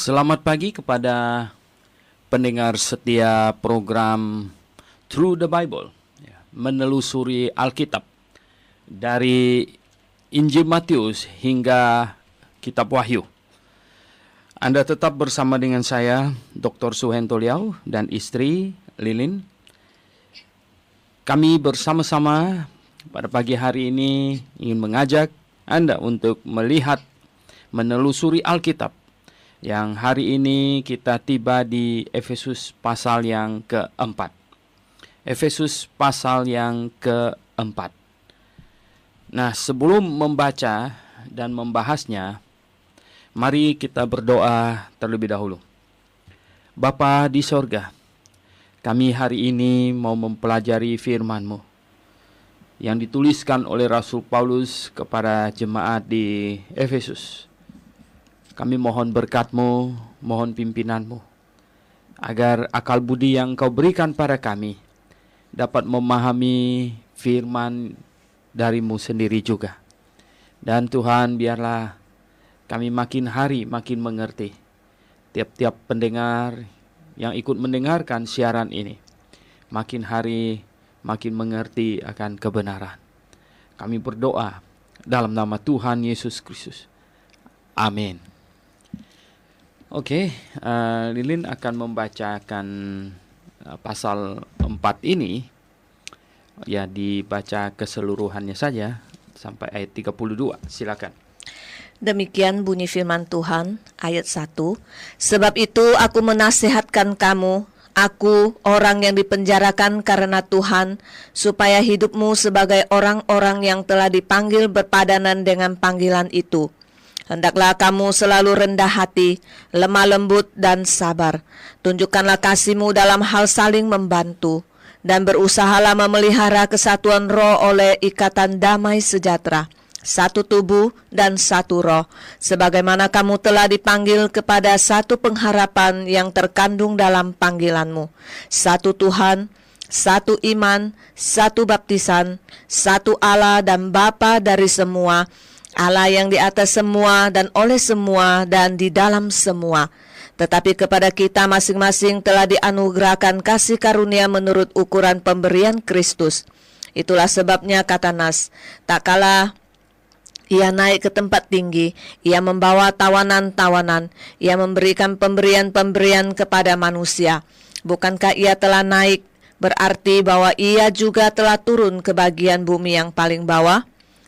Selamat pagi kepada pendengar setia program Through the Bible, menelusuri Alkitab dari Injil Matius hingga Kitab Wahyu. Anda tetap bersama dengan saya, Dr. Suhento Liau, dan istri Lilin. Kami bersama-sama pada pagi hari ini ingin mengajak Anda untuk melihat, menelusuri Alkitab. Yang hari ini kita tiba di Efesus pasal yang keempat. Efesus pasal yang keempat. Nah, sebelum membaca dan membahasnya, mari kita berdoa terlebih dahulu. Bapa di sorga, kami hari ini mau mempelajari firman-Mu yang dituliskan oleh Rasul Paulus kepada jemaat di Efesus. Kami mohon berkat-Mu, mohon pimpinan-Mu, agar akal budi yang Kau berikan pada kami dapat memahami firman dari-Mu sendiri juga. Dan Tuhan, biarlah kami makin hari makin mengerti. Tiap-tiap pendengar yang ikut mendengarkan siaran ini, makin hari makin mengerti akan kebenaran. Kami berdoa dalam nama Tuhan Yesus Kristus. Amin. Oke, Lilin akan membacakan pasal 4 ini. Ya, dibaca keseluruhannya saja sampai ayat 32. Silakan. Demikian bunyi firman Tuhan, ayat 1. Sebab itu aku menasihatkan kamu, aku orang yang dipenjarakan karena Tuhan, supaya hidupmu sebagai orang-orang yang telah dipanggil berpadanan dengan panggilan itu. Hendaklah kamu selalu rendah hati, lemah lembut dan sabar. Tunjukkanlah kasih-Mu dalam hal saling membantu, dan berusahalah memelihara kesatuan roh oleh ikatan damai sejahtera. Satu tubuh dan satu roh, sebagaimana kamu telah dipanggil kepada satu pengharapan yang terkandung dalam panggilan-Mu. Satu Tuhan, satu iman, satu baptisan, satu Allah dan Bapa dari semua, Allah yang di atas semua dan oleh semua dan di dalam semua. Tetapi kepada kita masing-masing telah dianugerahkan kasih karunia menurut ukuran pemberian Kristus. Itulah sebabnya kata Nas, tak kalah Ia naik ke tempat tinggi, Ia membawa tawanan-tawanan, Ia memberikan pemberian-pemberian kepada manusia. Bukankah Ia telah naik, berarti bahwa Ia juga telah turun ke bagian bumi yang paling bawah?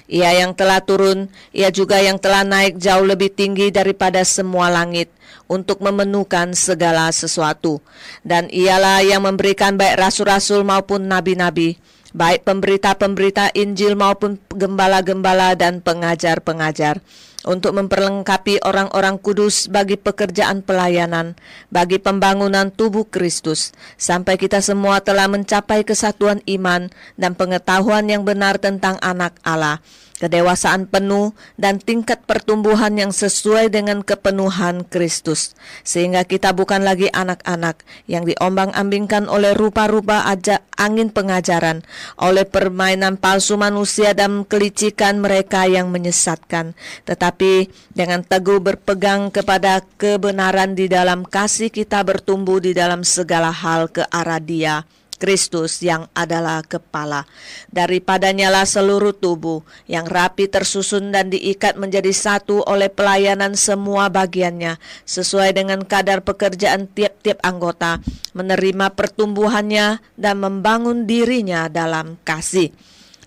Ia yang telah turun, Ia juga yang telah naik jauh lebih tinggi daripada semua langit untuk memenuhkan segala sesuatu. Dan Ialah yang memberikan baik rasul-rasul maupun nabi-nabi, baik pemberita-pemberita Injil maupun gembala-gembala dan pengajar-pengajar, untuk memperlengkapi orang-orang kudus bagi pekerjaan pelayanan, bagi pembangunan tubuh Kristus, sampai kita semua telah mencapai kesatuan iman dan pengetahuan yang benar tentang Anak Allah, kedewasaan penuh dan tingkat pertumbuhan yang sesuai dengan kepenuhan Kristus, sehingga kita bukan lagi anak-anak yang diombang-ambingkan oleh rupa-rupa angin pengajaran, oleh permainan palsu manusia dan kelicikan mereka yang menyesatkan, tetapi dengan teguh berpegang kepada kebenaran di dalam kasih kita bertumbuh di dalam segala hal ke arah Dia, Kristus yang adalah kepala. Daripadanya lah seluruh tubuh yang rapi tersusun dan diikat menjadi satu oleh pelayanan semua bagiannya, sesuai dengan kadar pekerjaan tiap-tiap anggota, menerima pertumbuhannya dan membangun dirinya dalam kasih.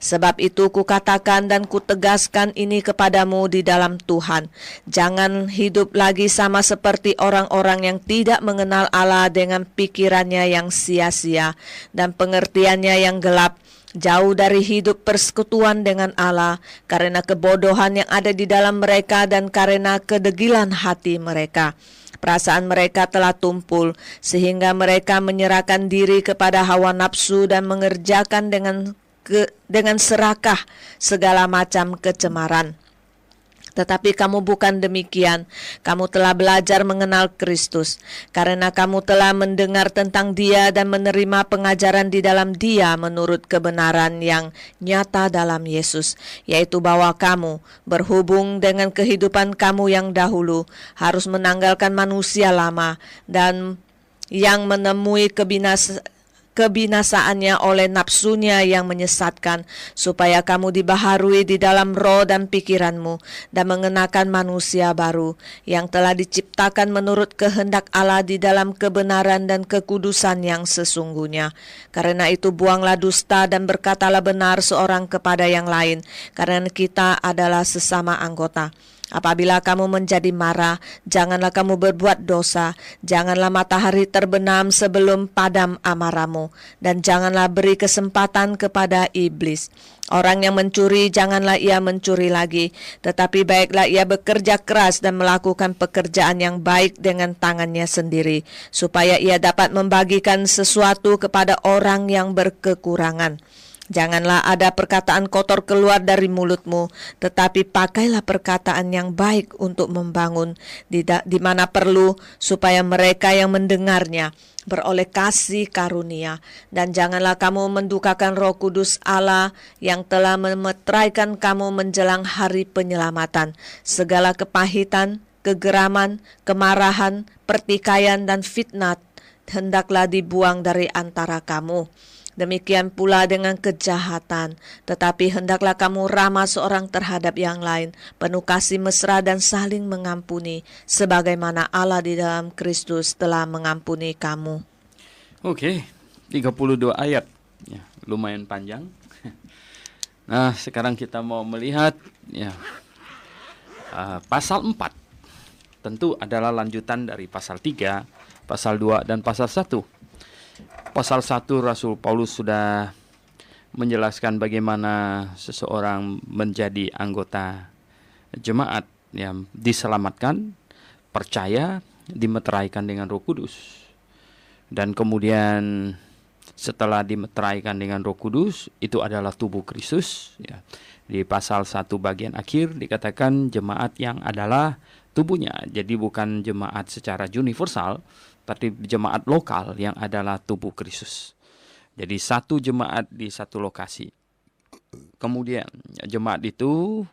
Sebab itu kukatakan dan kutegaskan ini kepadamu di dalam Tuhan, jangan hidup lagi sama seperti orang-orang yang tidak mengenal Allah dengan pikirannya yang sia-sia dan pengertiannya yang gelap, jauh dari hidup persekutuan dengan Allah, karena kebodohan yang ada di dalam mereka dan karena kedegilan hati mereka. Perasaan mereka telah tumpul, sehingga mereka menyerahkan diri kepada hawa nafsu dan mengerjakan dengan serakah segala macam kecemaran. Tetapi kamu bukan demikian. Kamu telah belajar mengenal Kristus, karena kamu telah mendengar tentang Dia dan menerima pengajaran di dalam Dia menurut kebenaran yang nyata dalam Yesus, yaitu bahwa kamu, berhubung dengan kehidupan kamu yang dahulu, harus menanggalkan manusia lama dan yang menemui kebinasaannya oleh nafsunya yang menyesatkan, supaya kamu dibaharui di dalam roh dan pikiranmu, dan mengenakan manusia baru, yang telah diciptakan menurut kehendak Allah di dalam kebenaran dan kekudusan yang sesungguhnya. Karena itu buanglah dusta dan berkatalah benar seorang kepada yang lain, karena kita adalah sesama anggota. Apabila kamu menjadi marah, janganlah kamu berbuat dosa, janganlah matahari terbenam sebelum padam amarahmu, dan janganlah beri kesempatan kepada iblis. Orang yang mencuri, janganlah ia mencuri lagi, tetapi baiklah ia bekerja keras dan melakukan pekerjaan yang baik dengan tangannya sendiri, supaya ia dapat membagikan sesuatu kepada orang yang berkekurangan. Janganlah ada perkataan kotor keluar dari mulutmu, tetapi pakailah perkataan yang baik untuk membangun di mana perlu, supaya mereka yang mendengarnya beroleh kasih karunia. Dan janganlah kamu mendukakan Roh Kudus Allah yang telah memeteraikan kamu menjelang hari penyelamatan. Segala kepahitan, kegeraman, kemarahan, pertikaian, dan fitnah hendaklah dibuang dari antara kamu. Demikian pula dengan kejahatan, tetapi hendaklah kamu ramah seorang terhadap yang lain, penuh kasih mesra dan saling mengampuni, sebagaimana Allah di dalam Kristus telah mengampuni kamu. Oke, 32 ayat. Ya, lumayan panjang. Nah, sekarang kita mau melihat pasal 4. Tentu adalah lanjutan dari pasal 3, pasal 2, dan pasal 1. Pasal 1 Rasul Paulus sudah menjelaskan bagaimana seseorang menjadi anggota jemaat yang diselamatkan, percaya, dimeteraikan dengan Roh Kudus. Dan kemudian setelah dimeteraikan dengan Roh Kudus, itu adalah tubuh Kristus. Ya. Di pasal 1 bagian akhir dikatakan jemaat yang adalah tubuhnya. Jadi bukan jemaat secara universal, tapi jemaat lokal yang adalah tubuh Kristus. Jadi satu jemaat di satu lokasi. Kemudian jemaat itu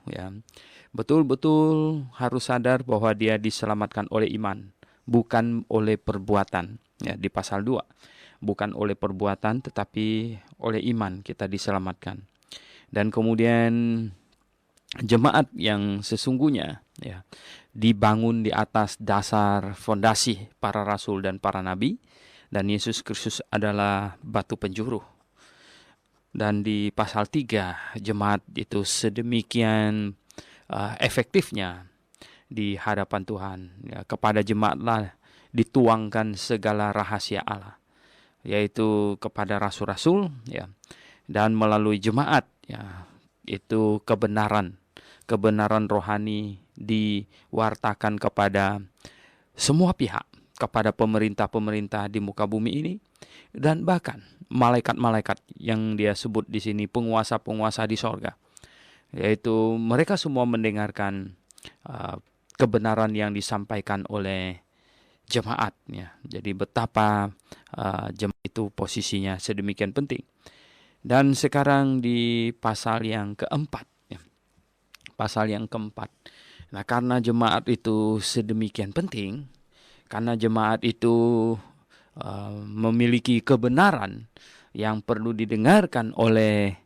betul-betul harus sadar bahwa dia diselamatkan oleh iman, bukan oleh perbuatan. Ya, di pasal 2, bukan oleh perbuatan tetapi oleh iman kita diselamatkan. Dan kemudian jemaat yang sesungguhnya dibangun di atas dasar fondasi para rasul dan para nabi, dan Yesus Kristus adalah batu penjuru. Dan di pasal 3 jemaat itu sedemikian efektifnya di hadapan Tuhan. Ya, kepada jemaatlah dituangkan segala rahasia Allah, yaitu kepada rasul-rasul dan melalui jemaat itu kebenaran rohani diwartakan kepada semua pihak, kepada pemerintah-pemerintah di muka bumi ini, dan bahkan malaikat-malaikat yang dia sebut di sini penguasa-penguasa di sorga, yaitu mereka semua mendengarkan kebenaran yang disampaikan oleh jemaat. Jadi betapa jemaat itu posisinya sedemikian penting. Dan sekarang di pasal yang keempat. Pasal yang keempat. Nah, karena jemaat itu sedemikian penting, karena jemaat itu memiliki kebenaran yang perlu didengarkan oleh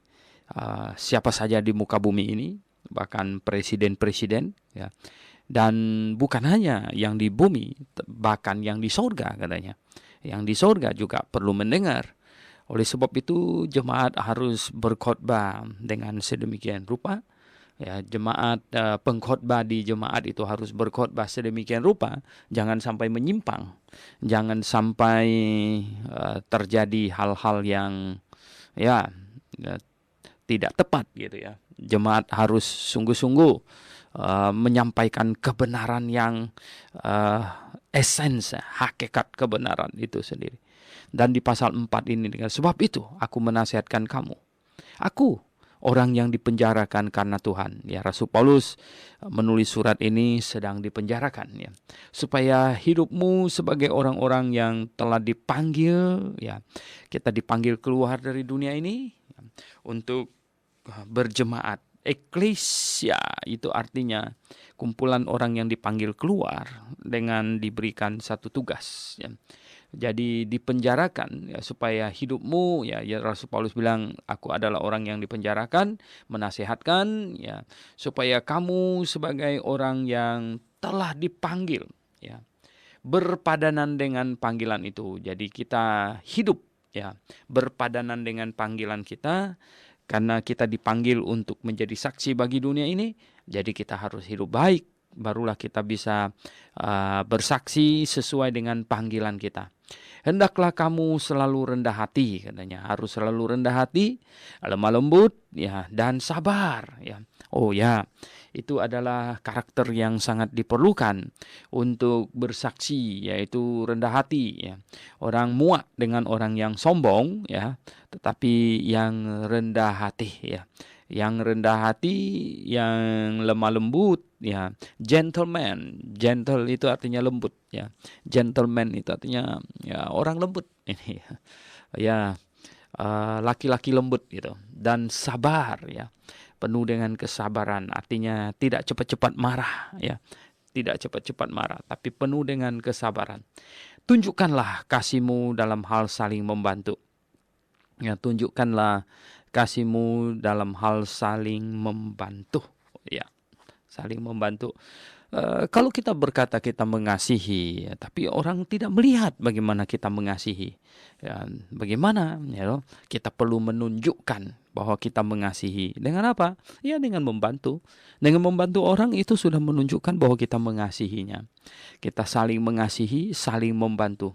siapa saja di muka bumi ini, bahkan presiden-presiden, dan bukan hanya yang di bumi, bahkan yang di sorga katanya. Yang di sorga juga perlu mendengar. Oleh sebab itu jemaat harus berkhotbah dengan sedemikian rupa. Jemaat pengkhotbah di jemaat itu harus berkhotbah sedemikian rupa, jangan sampai menyimpang, jangan sampai terjadi hal-hal yang tidak tepat gitu ya. Jemaat harus sungguh-sungguh menyampaikan kebenaran yang esens, hakikat kebenaran itu sendiri. Dan di pasal 4 ini dengan sebab itu aku menasihatkan kamu. Aku, orang yang dipenjarakan karena Tuhan. Ya, Rasul Paulus menulis surat ini sedang dipenjarakan, ya, supaya hidupmu sebagai orang-orang yang telah dipanggil, ya, kita dipanggil keluar dari dunia ini, ya, untuk berjemaat. Eklesia itu artinya kumpulan orang yang dipanggil keluar dengan diberikan satu tugas, ya. Jadi dipenjarakan, ya, supaya hidupmu, ya, Rasul Paulus bilang, aku adalah orang yang dipenjarakan, menasehatkan, ya, supaya kamu sebagai orang yang telah dipanggil, ya, berpadanan dengan panggilan itu. Jadi kita hidup, ya, berpadanan dengan panggilan kita. Karena kita dipanggil untuk menjadi saksi bagi dunia ini, jadi kita harus hidup baik, barulah kita bisa bersaksi sesuai dengan panggilan kita. Hendaklah kamu selalu rendah hati, katanya, harus selalu rendah hati, lemah lembut, ya, dan sabar, ya. Oh ya, itu adalah karakter yang sangat diperlukan untuk bersaksi, yaitu rendah hati, ya. Orang muak dengan orang yang sombong, ya, tetapi yang rendah hati, ya. Yang rendah hati, yang lemah lembut, ya, gentleman. Gentle itu artinya lembut, ya. Gentleman itu artinya, ya, orang lembut ini, ya, laki-laki lembut gitu. Dan sabar, ya, penuh dengan kesabaran, artinya tidak cepat-cepat marah, ya. Tidak cepat-cepat marah, tapi penuh dengan kesabaran. Tunjukkanlah kasihmu dalam hal saling membantu. Ya, tunjukkanlah kasihmu dalam hal saling membantu, ya, saling membantu. Kalau kita berkata kita mengasihi, ya, tapi orang tidak melihat bagaimana kita mengasihi, ya, bagaimana, ya, kita perlu menunjukkan bahwa kita mengasihi. Dengan apa? Ya, dengan membantu. Dengan membantu orang itu sudah menunjukkan bahwa kita mengasihinya. Kita saling mengasihi, saling membantu.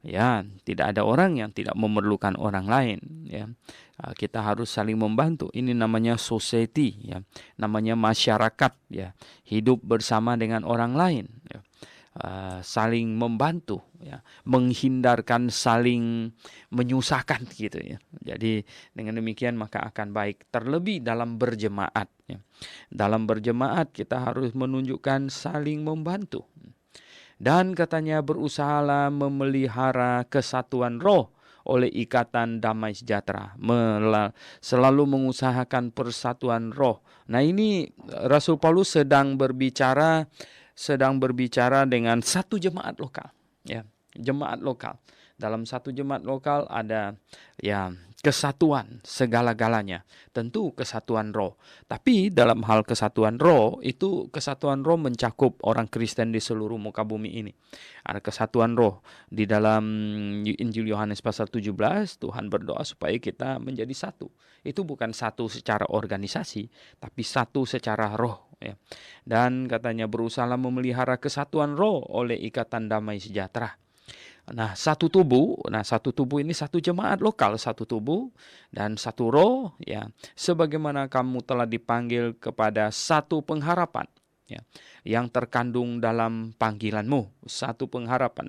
Ya, tidak ada orang yang tidak memerlukan orang lain, ya. Kita harus saling membantu. Ini namanya society, ya. Namanya masyarakat, ya. Hidup bersama dengan orang lain, ya. Saling membantu, ya. Menghindarkan saling menyusahkan, gitu, ya. Jadi dengan demikian maka akan baik. Terlebih dalam berjemaat, ya. Dalam berjemaat kita harus menunjukkan saling membantu. Dan katanya berusahalah memelihara kesatuan roh oleh ikatan damai sejahtera. Selalu mengusahakan persatuan roh. Nah, ini Rasul Paulus sedang berbicara dengan satu jemaat lokal, ya, jemaat lokal. Dalam satu jemaat lokal ada, ya, kesatuan segala-galanya. Tentu kesatuan roh. Tapi dalam hal kesatuan roh, itu kesatuan roh mencakup orang Kristen di seluruh muka bumi ini. Ada kesatuan roh. Di dalam Injil Yohanes pasal 17, Tuhan berdoa supaya kita menjadi satu. Itu bukan satu secara organisasi, tapi satu secara roh, ya. Dan katanya berusaha memelihara kesatuan roh oleh ikatan damai sejahtera. Nah, satu tubuh ini satu jemaat lokal, satu tubuh dan satu roh, ya. Sebagaimana kamu telah dipanggil kepada satu pengharapan, ya, yang terkandung dalam panggilanmu. Satu pengharapan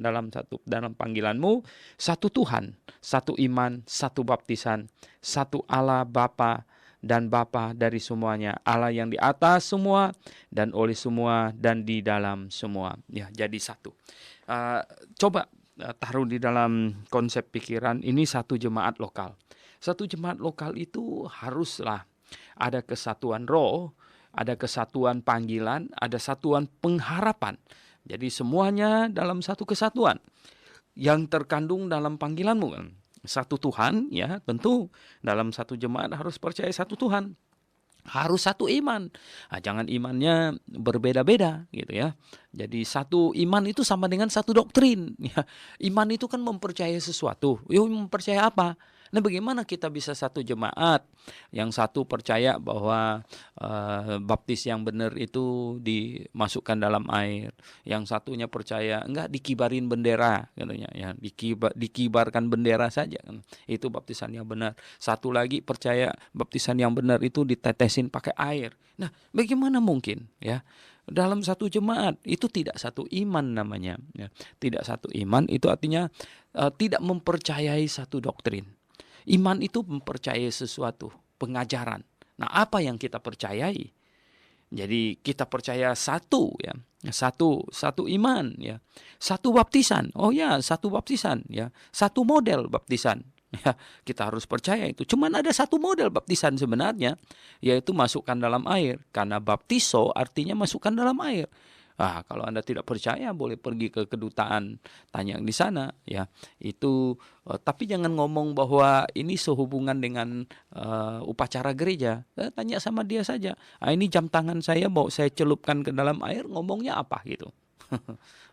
dalam panggilanmu, satu Tuhan, satu iman, satu baptisan, satu Allah Bapa dan Bapa dari semuanya, Allah yang di atas semua dan oleh semua dan di dalam semua, ya, jadi satu. Coba taruh di dalam konsep pikiran ini satu jemaat lokal. Satu jemaat lokal itu haruslah ada kesatuan roh, ada kesatuan panggilan, ada satuan pengharapan. Jadi semuanya dalam satu kesatuan yang terkandung dalam panggilanmu. Satu Tuhan, ya, tentu dalam satu jemaat harus percaya satu Tuhan. Harus satu iman. Jangan imannya berbeda-beda, gitu, ya. Jadi satu iman itu sama dengan satu doktrin, ya. Iman itu kan mempercayai sesuatu. Mempercaya apa? Nah, bagaimana kita bisa satu jemaat? Yang satu percaya bahwa baptis yang benar itu dimasukkan dalam air. Yang satunya percaya enggak, dikibarin bendera, katanya, ya, dikibarkan bendera saja, kan. Itu baptisan yang benar. Satu lagi percaya baptisan yang benar itu ditetesin pakai air. Nah, bagaimana mungkin, ya? Dalam satu jemaat itu tidak satu iman namanya, ya. Tidak satu iman itu artinya tidak mempercayai satu doktrin. Iman itu mempercayai sesuatu, pengajaran, Nah, apa yang kita percayai? Jadi kita percaya satu ya, satu iman ya, satu baptisan. Oh ya, satu baptisan ya, satu model baptisan. Ya, kita harus percaya itu. Cuman ada satu model baptisan sebenarnya, yaitu masukkan dalam air. Karena baptiso artinya masukkan dalam air. Kalau Anda tidak percaya boleh pergi ke kedutaan, tanya di sana ya. Itu tapi jangan ngomong bahwa ini sehubungan dengan upacara gereja. Tanya sama dia saja. Ini jam tangan saya mau saya celupkan ke dalam air, ngomongnya apa gitu.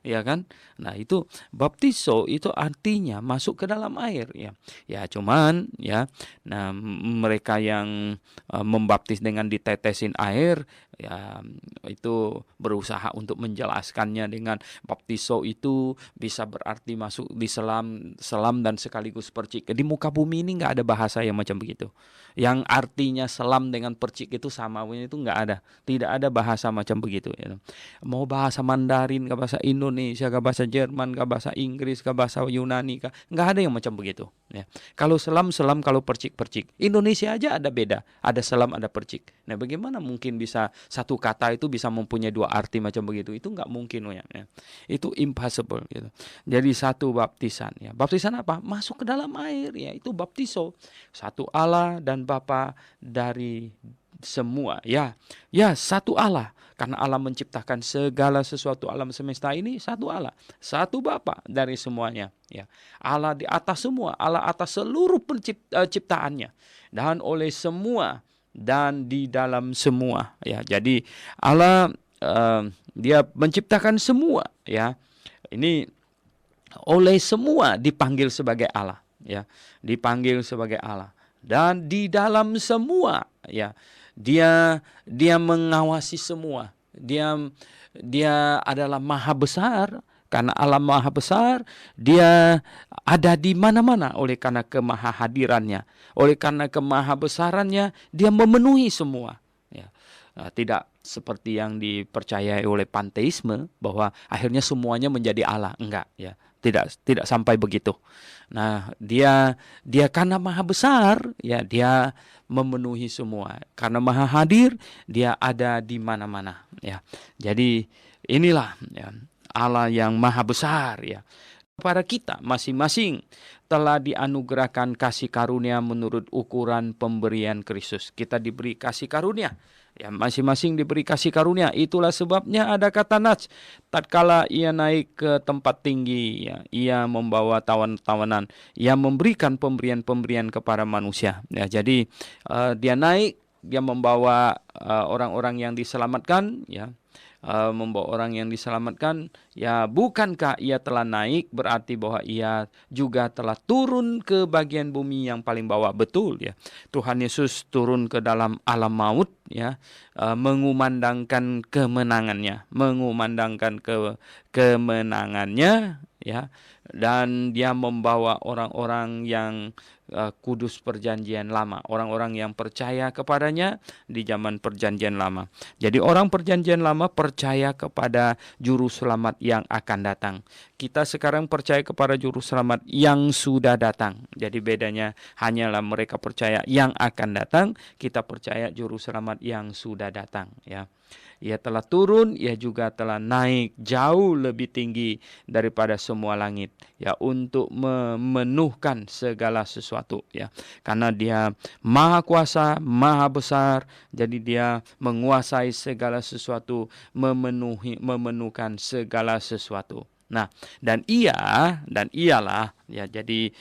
Ya kan? Nah, itu baptiso itu artinya masuk ke dalam air ya. Ya, cuman ya, nah mereka yang membaptis dengan ditetesin air ya, itu berusaha untuk menjelaskannya dengan baptiso itu bisa berarti masuk di selam dan sekaligus percik. Di muka bumi ini nggak ada bahasa yang macam begitu. Yang artinya selam dengan percik itu sama, itu nggak ada. Tidak ada bahasa macam begitu ya. Mau bahasa Mandarin, ke bahasa Indonesia, ke bahasa Jerman, ke bahasa Inggris, ke bahasa Yunani, nggak ada yang macam begitu ya. Kalau selam, kalau percik. Indonesia aja ada beda, ada selam, ada percik. Nah, bagaimana mungkin bisa satu kata itu bisa mempunyai dua arti macam begitu? Itu nggak mungkin ya. Itu impossible gitu. Jadi satu baptisan ya. Baptisan apa? Masuk ke dalam air ya, itu baptiso. Satu Allah dan Bapa dari semua ya. Ya, satu Allah. Karena Allah menciptakan segala sesuatu alam semesta ini, satu Allah, satu Bapa dari semuanya ya. Allah di atas semua, Allah atas seluruh ciptaannya dan oleh semua dan di dalam semua ya. Jadi Allah dia menciptakan semua ya. Ini oleh semua dipanggil sebagai Allah ya. Dipanggil sebagai Allah dan di dalam semua ya. Dia mengawasi semua. Dia adalah maha besar. Karena Allah maha besar, dia ada di mana-mana oleh karena kemahahadirannya. Oleh karena kemahabesarannya, dia memenuhi semua. Ya. Tidak seperti yang dipercayai oleh panteisme bahwa akhirnya semuanya menjadi Allah. Enggak ya. Tidak sampai begitu. Nah, dia karena maha besar, ya dia memenuhi semua. Karena maha hadir, dia ada di mana-mana. Ya, jadi inilah ya, Allah yang maha besar ya. Kepada kita masing-masing telah dianugerahkan kasih karunia menurut ukuran pemberian Kristus. Kita diberi kasih karunia. Ya, masing-masing diberi kasih karunia. Itulah sebabnya ada kata nats. Tatkala ia naik ke tempat tinggi, ya, ia membawa tawan-tawanan. Ia memberikan pemberian-pemberian kepada manusia. Ya, jadi dia naik, dia membawa orang-orang yang diselamatkan, ya. Membawa orang yang diselamatkan, ya bukankah ia telah naik berarti bahwa ia juga telah turun ke bagian bumi yang paling bawah? Betul ya. Tuhan Yesus turun ke dalam alam maut ya, mengumandangkan kemenangannya, kemenangannya ya, dan dia membawa orang-orang yang kudus perjanjian lama, orang-orang yang percaya kepadanya di zaman perjanjian lama. Jadi orang perjanjian lama percaya kepada juru selamat yang akan datang. Kita sekarang percaya kepada juru selamat yang sudah datang. Jadi bedanya hanyalah mereka percaya yang akan datang, kita percaya juru selamat yang sudah datang ya. Ia telah turun, ia juga telah naik jauh lebih tinggi daripada semua langit ya, untuk memenuhkan segala sesuatu ya. Karena dia maha kuasa, maha besar, jadi dia menguasai segala sesuatu, memenuhkan segala sesuatu. Nah, dan ialah ya, jadi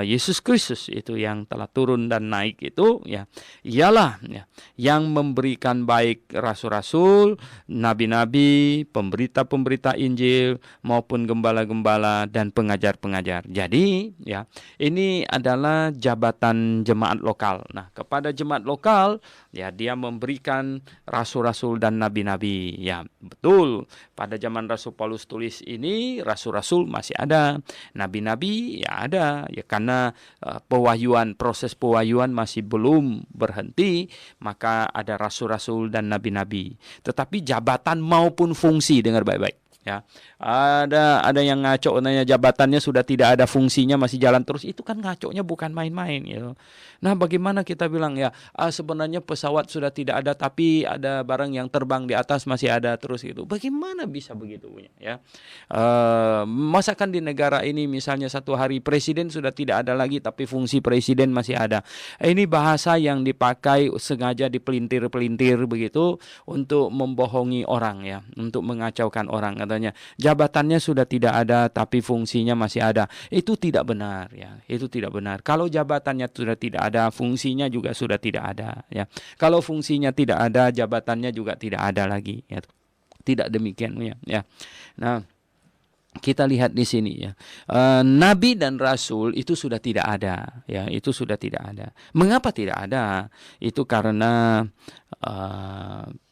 Yesus Kristus itu yang telah turun dan naik itu ya, ialah ya, yang memberikan baik rasul-rasul, nabi-nabi, pemberita-pemberita Injil maupun gembala-gembala dan pengajar-pengajar. Jadi ya, ini adalah jabatan jemaat lokal. Nah, kepada jemaat lokal ya, dia memberikan rasul-rasul dan nabi-nabi. Ya, betul. Pada zaman Rasul Paulus tulis ini, rasul-rasul masih ada, nabi-nabi ya ada, ya karena proses pewahyuan masih belum berhenti, maka ada rasul-rasul dan nabi-nabi. Tetapi jabatan maupun fungsi, dengar baik-baik. Ya, ada yang ngaco nanya jabatannya sudah tidak ada fungsinya masih jalan terus, itu kan ngaconya bukan main-main gitu. Nah, bagaimana kita bilang ya sebenarnya pesawat sudah tidak ada tapi ada barang yang terbang di atas masih ada terus gitu. Bagaimana bisa begitu ya? Masakan di negara ini misalnya satu hari presiden sudah tidak ada lagi tapi fungsi presiden masih ada. Ini bahasa yang dipakai sengaja dipelintir-pelintir begitu untuk membohongi orang ya, untuk mengacaukan orang. Katanya jabatannya sudah tidak ada tapi fungsinya masih ada. Itu tidak benar ya. Itu tidak benar. Kalau jabatannya sudah tidak ada, fungsinya juga sudah tidak ada ya. Kalau fungsinya tidak ada, jabatannya juga tidak ada lagi ya. Tidak demikian ya. Nah, kita lihat di sini ya, nabi dan rasul itu sudah tidak ada ya, itu sudah tidak ada. Mengapa tidak ada? Itu karena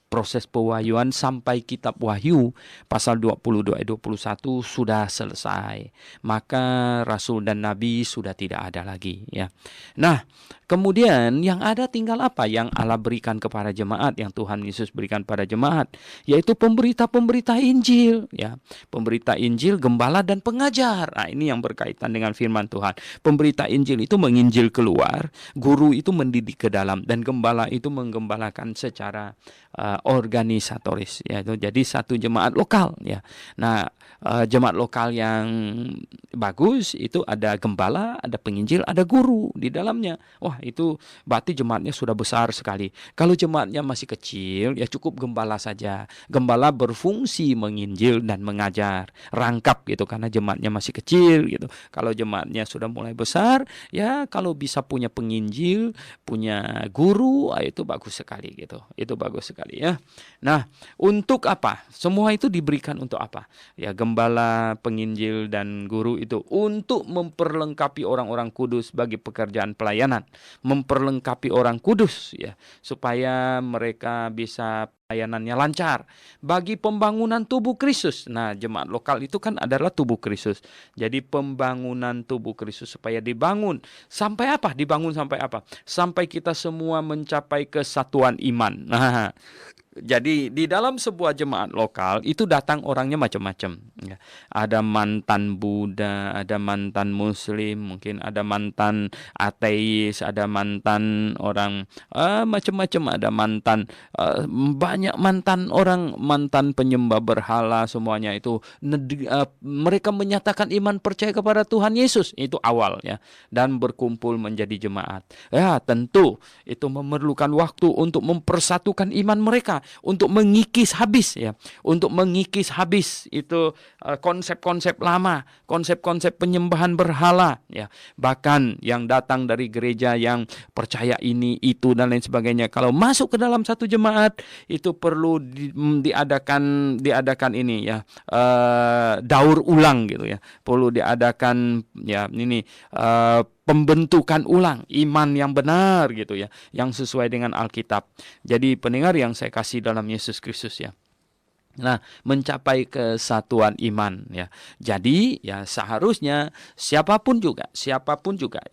proses pewahyuan sampai kitab Wahyu pasal 22 ayat 21 sudah selesai. Maka rasul dan nabi sudah tidak ada lagi ya. Nah, kemudian yang ada tinggal apa yang Allah berikan kepada jemaat, yang Tuhan Yesus berikan pada jemaat, yaitu pemberita-pemberita Injil ya. Pemberita Injil, gembala dan pengajar. Nah, ini yang berkaitan dengan firman Tuhan. Pemberita Injil itu menginjil keluar, guru itu mendidik ke dalam, dan gembala itu menggembalakan secara organisatoris ya. Itu jadi satu jemaat lokal ya. Nah, jemaat lokal yang bagus itu ada gembala, ada penginjil, ada guru di dalamnya. Wah, itu berarti jemaatnya sudah besar sekali. Kalau jemaatnya masih kecil ya cukup gembala saja. Gembala berfungsi menginjil dan mengajar, rangkap gitu, karena jemaatnya masih kecil gitu. Kalau jemaatnya sudah mulai besar ya, kalau bisa punya penginjil, punya guru, itu bagus sekali gitu. Itu bagus sekali ya. Nah, untuk apa? Semua itu diberikan untuk apa? Ya, gembala, penginjil dan guru itu untuk memperlengkapi orang-orang kudus bagi pekerjaan pelayanan, memperlengkapi orang kudus ya, supaya mereka bisa pelayanannya lancar bagi pembangunan tubuh Kristus. Nah, jemaat lokal itu kan adalah tubuh Kristus. Jadi pembangunan tubuh Kristus supaya dibangun sampai apa? Dibangun sampai apa? Sampai kita semua mencapai kesatuan iman. Nah, jadi di dalam sebuah jemaat lokal itu datang orangnya macam-macam ya. Ada mantan Buddha, ada mantan Muslim, mungkin ada mantan ateis, ada mantan orang macam-macam, ada mantan banyak mantan orang, mantan penyembah berhala, semuanya itu mereka menyatakan iman percaya kepada Tuhan Yesus, itu awal ya, dan berkumpul menjadi jemaat. Ya, tentu itu memerlukan waktu untuk mempersatukan iman mereka, untuk mengikis habis ya, untuk mengikis habis itu konsep-konsep lama, konsep-konsep penyembahan berhala ya, bahkan yang datang dari gereja yang percaya ini itu dan lain sebagainya. Kalau masuk ke dalam satu jemaat itu perlu diadakan ini ya, daur ulang gitu ya, perlu diadakan ya ini pembentukan ulang iman yang benar gitu ya, yang sesuai dengan Alkitab. Jadi pendengar yang saya kasih dalam Yesus Kristus ya. Nah, mencapai kesatuan iman ya. Jadi ya seharusnya siapapun juga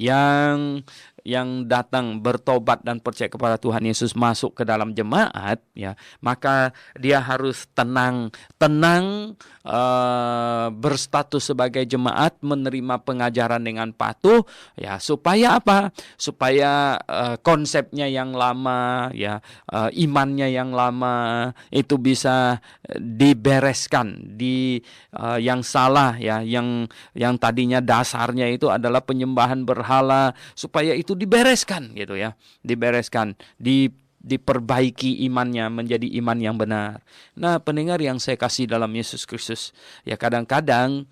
yang datang bertobat dan percaya kepada Tuhan Yesus masuk ke dalam jemaat ya, maka dia harus tenang berstatus sebagai jemaat, menerima pengajaran dengan patuh ya, supaya apa? Supaya konsepnya yang lama ya, imannya yang lama itu bisa dibereskan, yang salah ya, yang tadinya dasarnya itu adalah penyembahan berhala, supaya itu dibereskan gitu ya, diperbaiki imannya menjadi iman yang benar. Nah, pendengar yang saya kasih dalam Yesus Kristus ya, kadang-kadang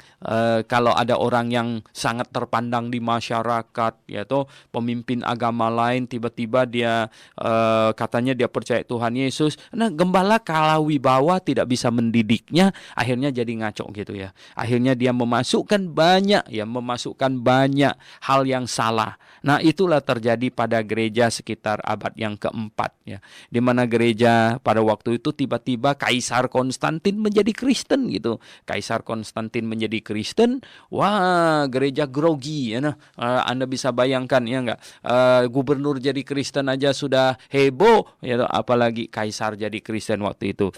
kalau ada orang yang sangat terpandang di masyarakat ya, toh pemimpin agama lain tiba-tiba dia katanya dia percaya Tuhan Yesus. Nah, gembala kalau wibawa tidak bisa mendidiknya, akhirnya jadi ngaco gitu ya. Akhirnya dia memasukkan banyak hal yang salah. Nah, itulah terjadi pada gereja sekitar abad yang keempat ya, di mana gereja pada waktu itu tiba-tiba Kaisar Konstantin menjadi Kristen gitu. Kaisar Konstantin menjadi Kristen, wah gereja grogi ya. Nah, Anda bisa bayangkan ya enggak, gubernur jadi Kristen aja sudah heboh ya, apalagi Kaisar jadi Kristen waktu itu.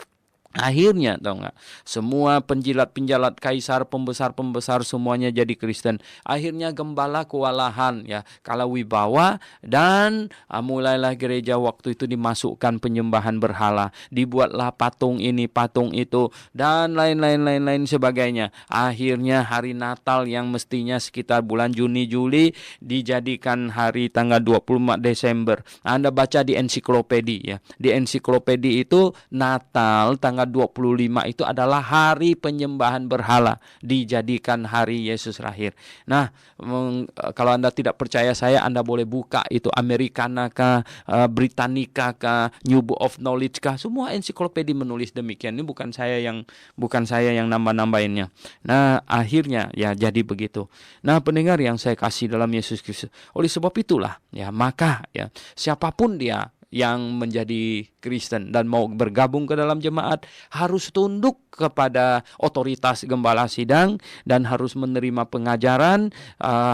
Akhirnya tahu nggak, semua penjilat-penjilat kaisar, pembesar-pembesar semuanya jadi Kristen. Akhirnya gembala kewalahan ya, kalah wibawa, dan mulailah gereja waktu itu dimasukkan penyembahan berhala. Dibuatlah patung ini, patung itu, dan lain-lain sebagainya. Akhirnya hari Natal yang mestinya sekitar bulan Juni Juli dijadikan hari tanggal 24 Desember. Anda baca di ensiklopedia ya. Di ensiklopedia itu Natal tanggal 25 itu adalah hari penyembahan berhala, dijadikan hari Yesus lahir. Nah, kalau Anda tidak percaya saya, Anda boleh buka itu Americana kah, Britannica kah, New Book of Knowledge kah, semua ensiklopedia menulis demikian. Ini bukan saya yang nambah-nambahinnya. Nah, akhirnya ya jadi begitu. Nah, pendengar yang saya kasih dalam Yesus Kristus, oleh sebab itulah ya, maka ya siapapun dia yang menjadi Kristen dan mau bergabung ke dalam jemaat harus tunduk kepada otoritas gembala sidang dan harus menerima pengajaran,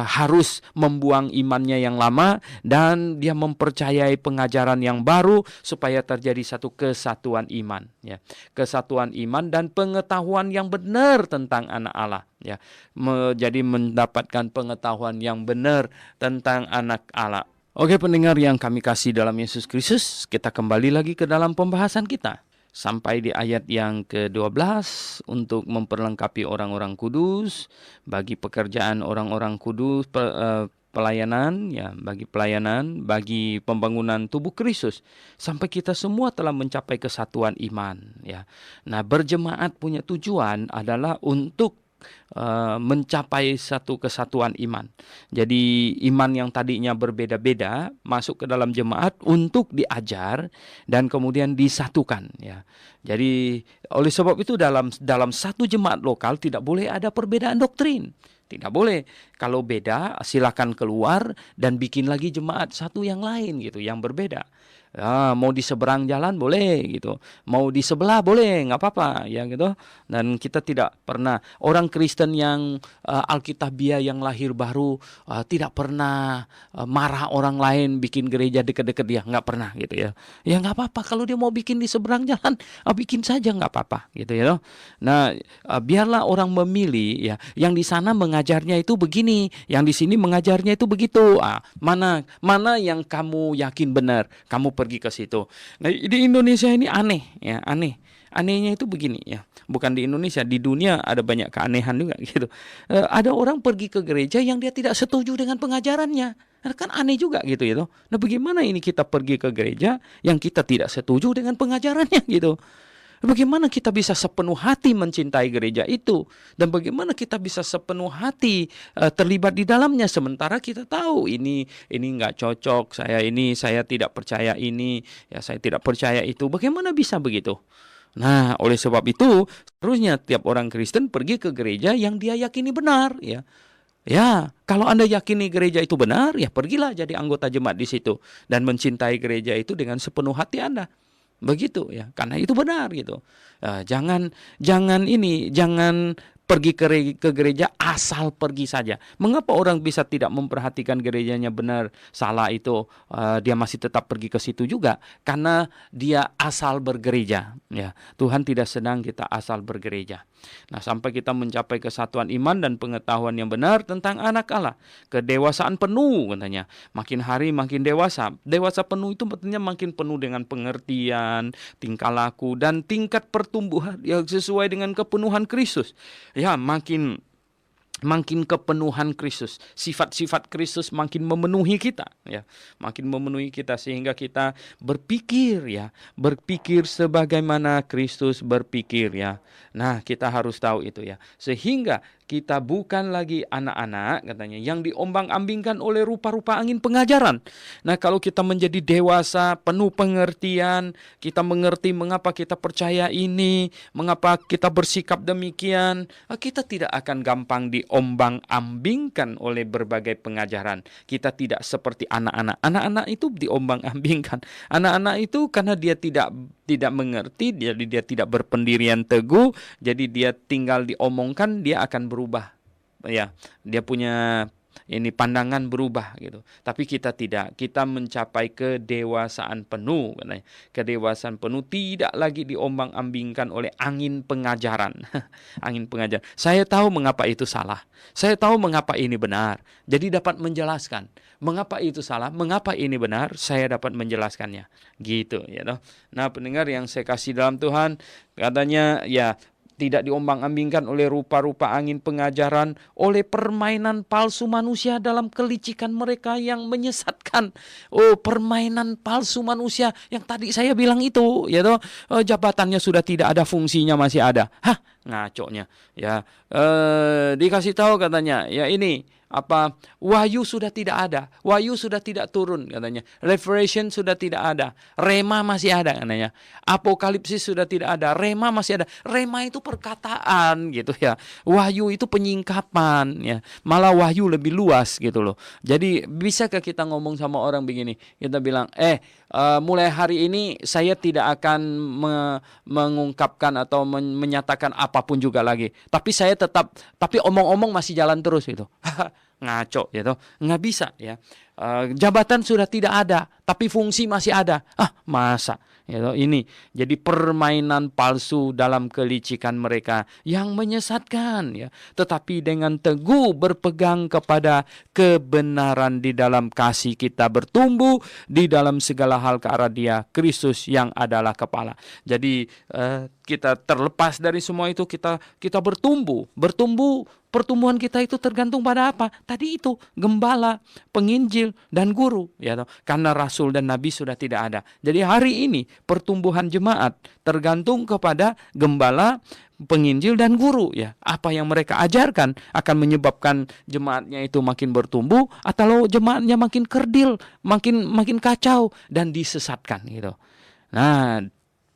harus membuang imannya yang lama dan dia mempercayai pengajaran yang baru supaya terjadi satu kesatuan iman ya. Kesatuan iman dan pengetahuan yang benar tentang anak Allah ya. Jadi mendapatkan pengetahuan yang benar tentang anak Allah. Oke pendengar yang kami kasih dalam Yesus Kristus, kita kembali lagi ke dalam pembahasan kita. Sampai di ayat yang ke-12 untuk memperlengkapi orang-orang kudus, bagi pekerjaan orang-orang kudus, pelayanan, ya bagi pelayanan, bagi pembangunan tubuh Kristus. Sampai kita semua telah mencapai kesatuan iman. Ya. Nah berjemaat punya tujuan adalah untuk mencapai satu kesatuan iman. Jadi iman yang tadinya berbeda-beda masuk ke dalam jemaat untuk diajar dan kemudian disatukan ya. Jadi oleh sebab itu dalam satu jemaat lokal tidak boleh ada perbedaan doktrin. Tidak boleh. Kalau beda silakan keluar dan bikin lagi jemaat satu yang lain gitu, yang berbeda. Ya, mau di seberang jalan boleh gitu, mau di sebelah boleh, nggak apa-apa ya gitu. Dan kita tidak pernah, orang Kristen yang Alkitabiah yang lahir baru tidak pernah marah orang lain bikin gereja dekat-dekat dia, nggak pernah gitu ya. Ya nggak apa-apa kalau dia mau bikin di seberang jalan, bikin saja nggak apa-apa gitu ya. Nah biarlah orang memilih ya, yang di sana mengajarnya itu begini, yang di sini mengajarnya itu begitu. Mana yang kamu yakin benar, kamu pergi ke situ. Nah, di Indonesia ini aneh ya, aneh. Anehnya itu begini ya. Bukan di Indonesia, di dunia ada banyak keanehan juga gitu. Ada orang pergi ke gereja yang dia tidak setuju dengan pengajarannya. Nah, kan aneh juga gitu ya. Nah, bagaimana ini kita pergi ke gereja yang kita tidak setuju dengan pengajarannya gitu. Bagaimana kita bisa sepenuh hati mencintai gereja itu, dan bagaimana kita bisa sepenuh hati terlibat di dalamnya sementara kita tahu ini nggak cocok, saya tidak percaya ini, ya saya tidak percaya itu. Bagaimana bisa begitu? Nah, oleh sebab itu seharusnya tiap orang Kristen pergi ke gereja yang dia yakini benar ya. Ya, kalau Anda yakini gereja itu benar, ya pergilah jadi anggota jemaat di situ dan mencintai gereja itu dengan sepenuh hati Anda. Begitu ya, karena itu benar gitu. Jangan pergi ke gereja asal pergi saja. Mengapa orang bisa tidak memperhatikan gerejanya benar salah itu, dia masih tetap pergi ke situ juga? Karena dia asal bergereja. Ya, Tuhan tidak sedang kita asal bergereja. Nah, sampai kita mencapai kesatuan iman dan pengetahuan yang benar tentang anak Allah, kedewasaan penuh katanya. Makin hari makin dewasa. Dewasa penuh itu artinya makin penuh dengan pengertian, tingkah laku dan tingkat pertumbuhan yang sesuai dengan kepenuhan Kristus. Ya, makin kepenuhan Kristus, sifat-sifat Kristus makin memenuhi kita ya, makin memenuhi kita sehingga kita berpikir sebagaimana Kristus berpikir ya. Nah, kita harus tahu itu ya, sehingga kita bukan lagi anak-anak katanya yang diombang-ambingkan oleh rupa-rupa angin pengajaran. Nah, kalau kita menjadi dewasa, penuh pengertian, kita mengerti mengapa kita percaya ini, mengapa kita bersikap demikian, kita tidak akan gampang diombang-ambingkan oleh berbagai pengajaran. Kita tidak seperti anak-anak. Anak-anak itu diombang-ambingkan. Anak-anak itu karena dia tidak mengerti, jadi dia tidak berpendirian teguh, jadi dia tinggal diomongkan, dia akan berubah. Ya, dia punya ini pandangan berubah gitu. Tapi kita tidak, kita mencapai kedewasaan penuh katanya. Kedewasaan penuh tidak lagi diombang-ambingkan oleh angin pengajaran. Angin pengajaran. Saya tahu mengapa itu salah. Saya tahu mengapa ini benar. Jadi dapat menjelaskan mengapa itu salah, mengapa ini benar, saya dapat menjelaskannya. Gitu ya toh. Nah, pendengar yang saya kasih dalam Tuhan, katanya ya tidak diombang-ambingkan oleh rupa-rupa angin pengajaran, oleh permainan palsu manusia dalam kelicikan mereka yang menyesatkan. Oh, permainan palsu manusia yang tadi saya bilang itu, ya toh, jabatannya sudah tidak ada, fungsinya masih ada. Hah, ngaconya. Ya, dikasih tahu katanya, ya ini apa, wahyu sudah tidak ada, wahyu sudah tidak turun katanya, Revelation sudah tidak ada, rema masih ada katanya, apokalipsis sudah tidak ada, rema masih ada. Rema itu perkataan gitu ya, wahyu itu penyingkapan ya, malah wahyu lebih luas gitu loh. Jadi bisakah kita ngomong sama orang begini, kita bilang mulai hari ini saya tidak akan mengungkapkan atau menyatakan apapun juga lagi, tapi saya tetap, tapi omong-omong masih jalan terus itu. Ngaco gitu, nggak bisa ya. Jabatan sudah tidak ada, tapi fungsi masih ada. Masa gitu. Ini jadi permainan palsu dalam kelicikan mereka yang menyesatkan ya. Tetapi dengan teguh berpegang kepada kebenaran di dalam kasih, kita bertumbuh di dalam segala hal ke arah Dia, Kristus yang adalah kepala. Jadi kita terlepas dari semua itu, kita bertumbuh. Pertumbuhan kita itu tergantung pada apa? Tadi itu, gembala, penginjil, dan guru. Ya, karena rasul dan nabi sudah tidak ada. Jadi hari ini pertumbuhan jemaat tergantung kepada gembala, penginjil, dan guru. Ya, apa yang mereka ajarkan akan menyebabkan jemaatnya itu makin bertumbuh, atau jemaatnya makin kerdil, makin kacau, dan disesatkan gitu. Nah,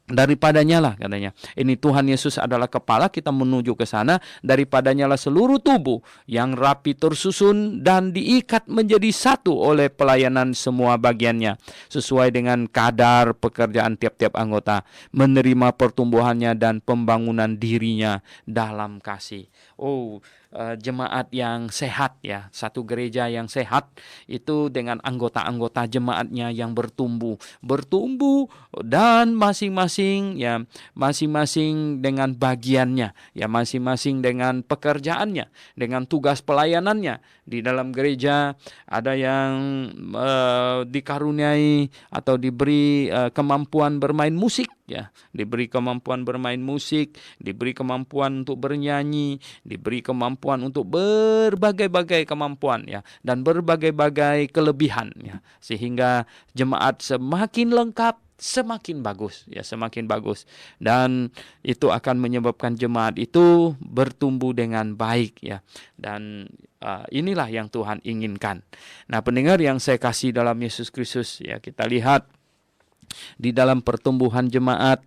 daripadanya lah katanya, ini Tuhan Yesus adalah kepala, kita menuju ke sana. Daripadanya lah seluruh tubuh yang rapi tersusun dan diikat menjadi satu oleh pelayanan semua bagiannya, sesuai dengan kadar pekerjaan tiap-tiap anggota, menerima pertumbuhannya dan pembangunan dirinya dalam kasih. Jemaat yang sehat ya, satu gereja yang sehat itu dengan anggota-anggota jemaatnya yang bertumbuh dan masing-masing dengan bagiannya ya, masing-masing dengan pekerjaannya, dengan tugas pelayanannya. Di dalam gereja ada yang dikaruniai atau diberi kemampuan bermain musik ya, diberi kemampuan bermain musik, diberi kemampuan untuk bernyanyi, diberi kemampuan untuk berbagai-bagai kemampuan ya, dan berbagai-bagai kelebihan ya, sehingga jemaat semakin lengkap, semakin bagus ya, semakin bagus, dan itu akan menyebabkan jemaat itu bertumbuh dengan baik ya. Dan inilah yang Tuhan inginkan. Nah, pendengar yang saya kasih dalam Yesus Kristus ya, kita lihat di dalam pertumbuhan jemaat,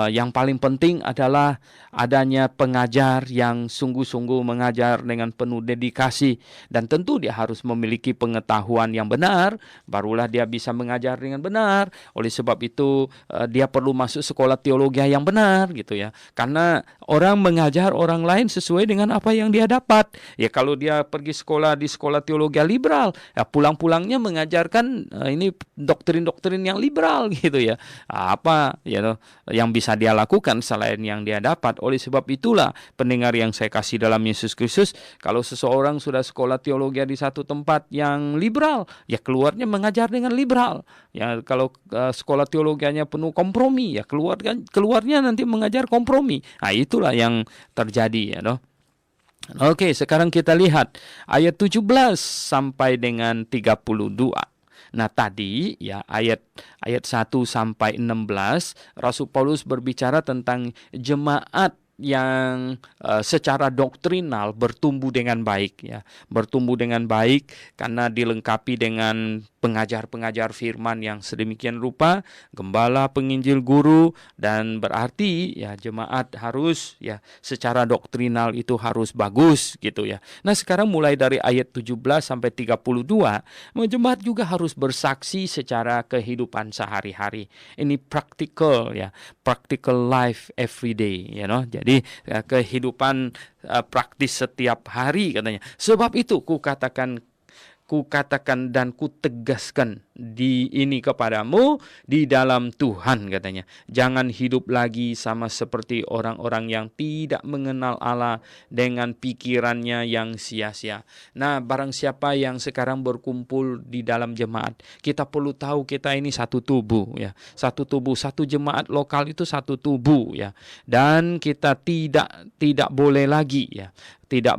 yang paling penting adalah adanya pengajar yang sungguh-sungguh mengajar dengan penuh dedikasi, dan tentu dia harus memiliki pengetahuan yang benar, barulah dia bisa mengajar dengan benar. Oleh sebab itu dia perlu masuk sekolah teologi yang benar gitu ya, karena orang mengajar orang lain sesuai dengan apa yang dia dapat ya. Kalau dia pergi sekolah di sekolah teologi liberal ya, pulang-pulangnya mengajarkan ini doktrin-doktrin yang liberal gitu ya, apa ya yang bisa dia lakukan selain yang dia dapat. Oleh sebab itulah, pendengar yang saya kasih dalam Yesus Kristus, kalau seseorang sudah sekolah teologi di satu tempat yang liberal ya, keluarnya mengajar dengan liberal ya. Kalau sekolah teologianya penuh kompromi ya, keluarnya nanti mengajar kompromi. Nah, itulah yang terjadi ya toh. Oke, sekarang kita lihat ayat 17 sampai dengan 32. Nah, tadi ya ayat 1 sampai 16 Rasul Paulus berbicara tentang jemaat yang secara doktrinal bertumbuh dengan baik ya, bertumbuh dengan baik karena dilengkapi dengan pengajar-pengajar firman yang sedemikian rupa, gembala, penginjil, guru, dan berarti ya jemaat harus ya secara doktrinal itu harus bagus gitu ya. Nah, sekarang mulai dari ayat 17 sampai 32, jemaat juga harus bersaksi secara kehidupan sehari-hari. Ini practical ya, practical life every day, Jadi kehidupan praktis setiap hari katanya. Sebab itu kukatakan dan kutegaskan di ini kepadamu di dalam Tuhan katanya. Jangan hidup lagi sama seperti orang-orang yang tidak mengenal Allah dengan pikirannya yang sia-sia. Nah, barang siapa yang sekarang berkumpul di dalam jemaat, kita perlu tahu kita ini satu tubuh ya. Satu tubuh, satu jemaat lokal itu satu tubuh ya. Dan kita tidak boleh lagi ya. Tidak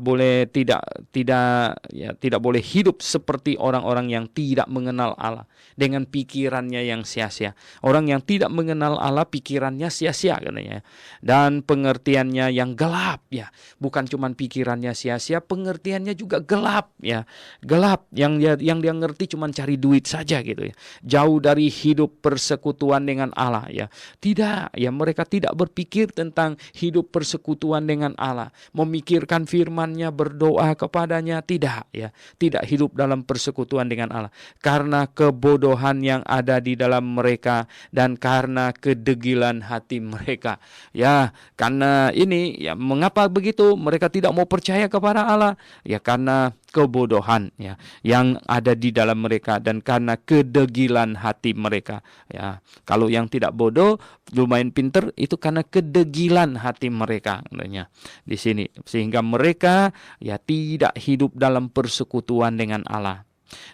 boleh hidup seperti orang-orang yang tidak mengenal Allah dengan pikirannya yang sia-sia. Orang yang tidak mengenal Allah pikirannya sia-sia katanya. Dan pengertiannya yang gelap ya. Bukan cuma pikirannya sia-sia, pengertiannya juga gelap ya. Gelap yang dia ngerti cuma cari duit saja gitu ya. Jauh dari hidup persekutuan dengan Allah ya. Tidak ya, mereka tidak berpikir tentang hidup persekutuan dengan Allah. Memikirkan firman-Nya, berdoa kepadanya, tidak ya. Tidak hidup dalam persekutuan dengan Allah karena kebodohan yang ada di dalam mereka dan karena kedegilan hati mereka. Ya, karena ini ya, mengapa begitu? Mereka tidak mau percaya kepada Allah ya karena kebodohan ya yang ada di dalam mereka dan karena kedegilan hati mereka ya. Kalau yang tidak bodoh lumayan pinter itu karena kedegilan hati mereka katanya di sini, sehingga mereka ya tidak hidup dalam persekutuan dengan Allah.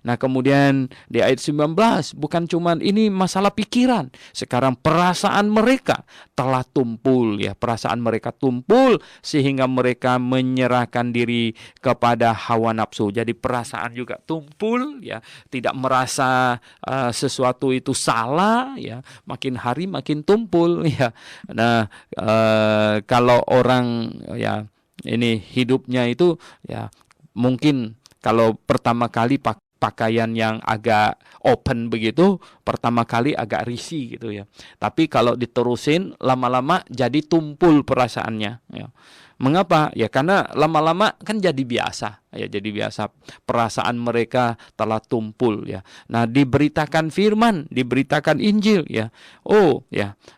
Nah, kemudian di ayat 19 bukan cuma ini masalah pikiran. Sekarang perasaan mereka telah tumpul ya. Perasaan mereka tumpul sehingga mereka menyerahkan diri kepada hawa nafsu. Jadi perasaan juga tumpul ya. Tidak merasa sesuatu itu salah ya. Makin hari makin tumpul ya. Nah, kalau orang ya ini hidupnya itu ya mungkin kalau pertama kali pakaian yang agak open begitu, pertama kali agak risih gitu ya. Tapi kalau diterusin lama-lama jadi tumpul perasaannya ya. Mengapa? Ya karena lama-lama kan jadi biasa. Ya jadi biasa, perasaan mereka telah tumpul ya. Nah, diberitakan firman, diberitakan Injil ya.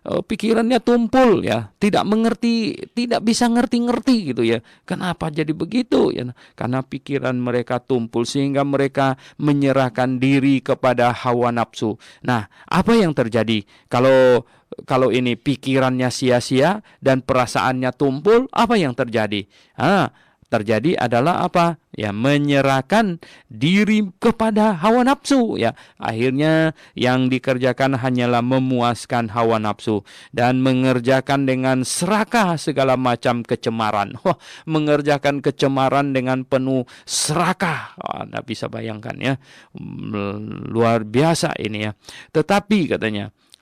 Pikirannya tumpul ya. Tidak mengerti, tidak bisa ngerti-ngerti gitu ya. Kenapa jadi begitu ya? Karena pikiran mereka tumpul sehingga mereka menyerahkan diri kepada hawa nafsu. Nah, apa yang terjadi kalau ini pikirannya sia-sia dan perasaannya tumpul, apa yang terjadi? Terjadi adalah apa? Ya, menyerahkan diri kepada hawa nafsu ya. Akhirnya yang dikerjakan hanyalah memuaskan hawa nafsu dan mengerjakan dengan serakah segala macam kecemaran. Mengerjakan kecemaran dengan penuh serakah. Anda bisa bayangkan ya. Luar biasa ini ya.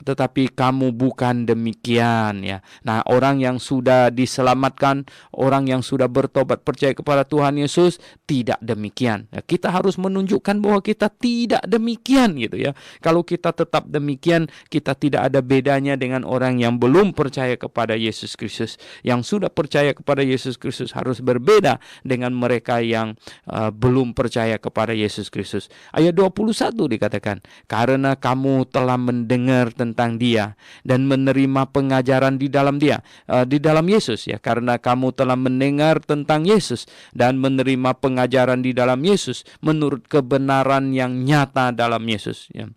Tetapi kamu bukan demikian ya. Nah, orang yang sudah diselamatkan, orang yang sudah bertobat percaya kepada Tuhan Yesus, tidak demikian. Ya, kita harus menunjukkan bahwa kita tidak demikian gitu ya. Kalau kita tetap demikian, kita tidak ada bedanya dengan orang yang belum percaya kepada Yesus Kristus. Yang sudah percaya kepada Yesus Kristus harus berbeda dengan mereka yang belum percaya kepada Yesus Kristus. Ayat 21 dikatakan, karena kamu telah mendengar tentang Dia dan menerima pengajaran di dalam Dia, di dalam Yesus ya, karena kamu telah mendengar tentang Yesus dan menerima pengajaran di dalam Yesus menurut kebenaran yang nyata dalam Yesus ya.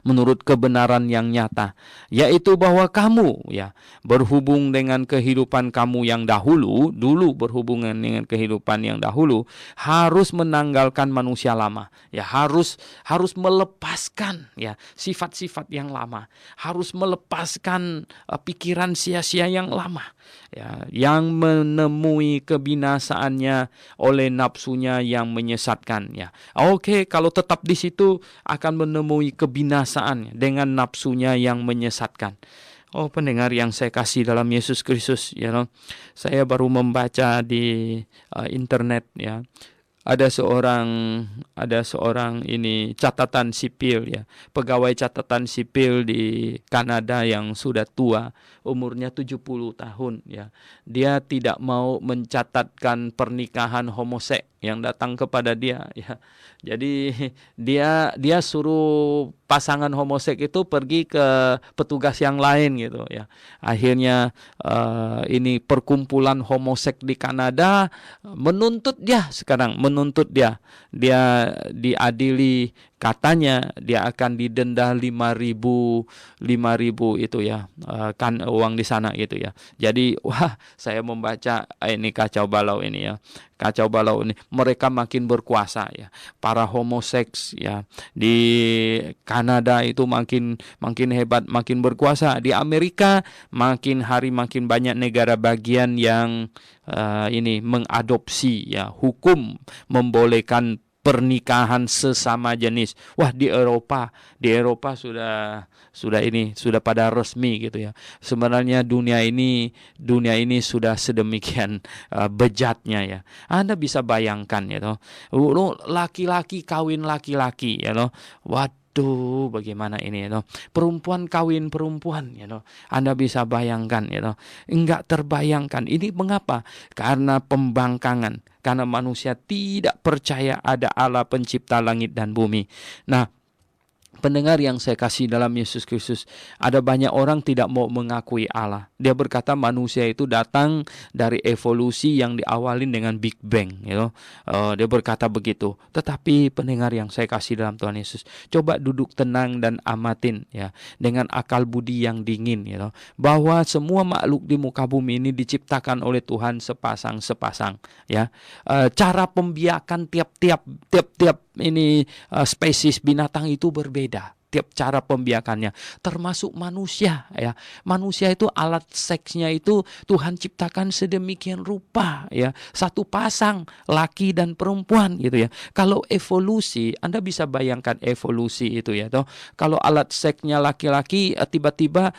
Menurut kebenaran yang nyata, yaitu bahwa kamu ya berhubung dengan kehidupan kamu yang dulu berhubungan dengan kehidupan yang dahulu, harus menanggalkan manusia lama ya, harus melepaskan ya sifat-sifat yang lama, harus melepaskan pikiran sia-sia yang lama ya, yang menemui kebinasaannya oleh nafsunya yang menyesatkan ya. Oke, kalau tetap di situ akan menemui kebinasaannya dengan nafsunya yang menyesatkan. Oh, pendengar yang saya kasih dalam Yesus Kristus, saya baru membaca di internet ya, ada seorang ini catatan sipil ya, pegawai catatan sipil di Kanada yang sudah tua, umurnya 70 tahun ya. Dia tidak mau mencatatkan pernikahan homoseks yang datang kepada dia ya. Jadi dia suruh pasangan homoseks itu pergi ke petugas yang lain gitu ya. Akhirnya ini perkumpulan homoseks di Kanada menuntut dia diadili, katanya dia akan didenda 5.000 itu ya, kan uang di sana gitu ya. Jadi wah, saya membaca ini kacau balau ini ya. Kacau balau ini, mereka makin berkuasa ya. Para homoseks ya di Kanada itu makin hebat, makin berkuasa. Di Amerika makin hari makin banyak negara bagian yang ini mengadopsi ya, hukum membolehkan pernikahan sesama jenis. Wah, di Eropa sudah pada resmi gitu ya. Sebenarnya dunia ini sudah sedemikian bejatnya ya. Anda bisa bayangkan ya toh. Laki-laki kawin laki-laki ya toh. Waduh, bagaimana ini ya toh. Perempuan kawin perempuan ya toh. Anda bisa bayangkan ya toh. Enggak terbayangkan. Ini mengapa? Karena pembangkangan. Karena manusia tidak percaya ada Allah pencipta langit dan bumi. Nah, pendengar yang saya kasih dalam Yesus Kristus, ada banyak orang tidak mau mengakui Allah. Dia berkata manusia itu datang dari evolusi yang diawali dengan Big Bang, you know? Dia berkata begitu. Tetapi pendengar yang saya kasih dalam Tuhan Yesus, coba duduk tenang dan amatin ya, dengan akal budi yang dingin, you know, bahwa semua makhluk di muka bumi ini diciptakan oleh Tuhan sepasang-sepasang ya. Cara pembiakan tiap-tiap ini spesies binatang itu berbeda. Tiap cara pembiakannya, termasuk manusia ya. Manusia itu alat seksnya itu Tuhan ciptakan sedemikian rupa ya. Satu pasang laki dan perempuan gitu ya. Kalau evolusi, Anda bisa bayangkan evolusi itu ya toh. Kalau alat seksnya laki-laki tiba-tiba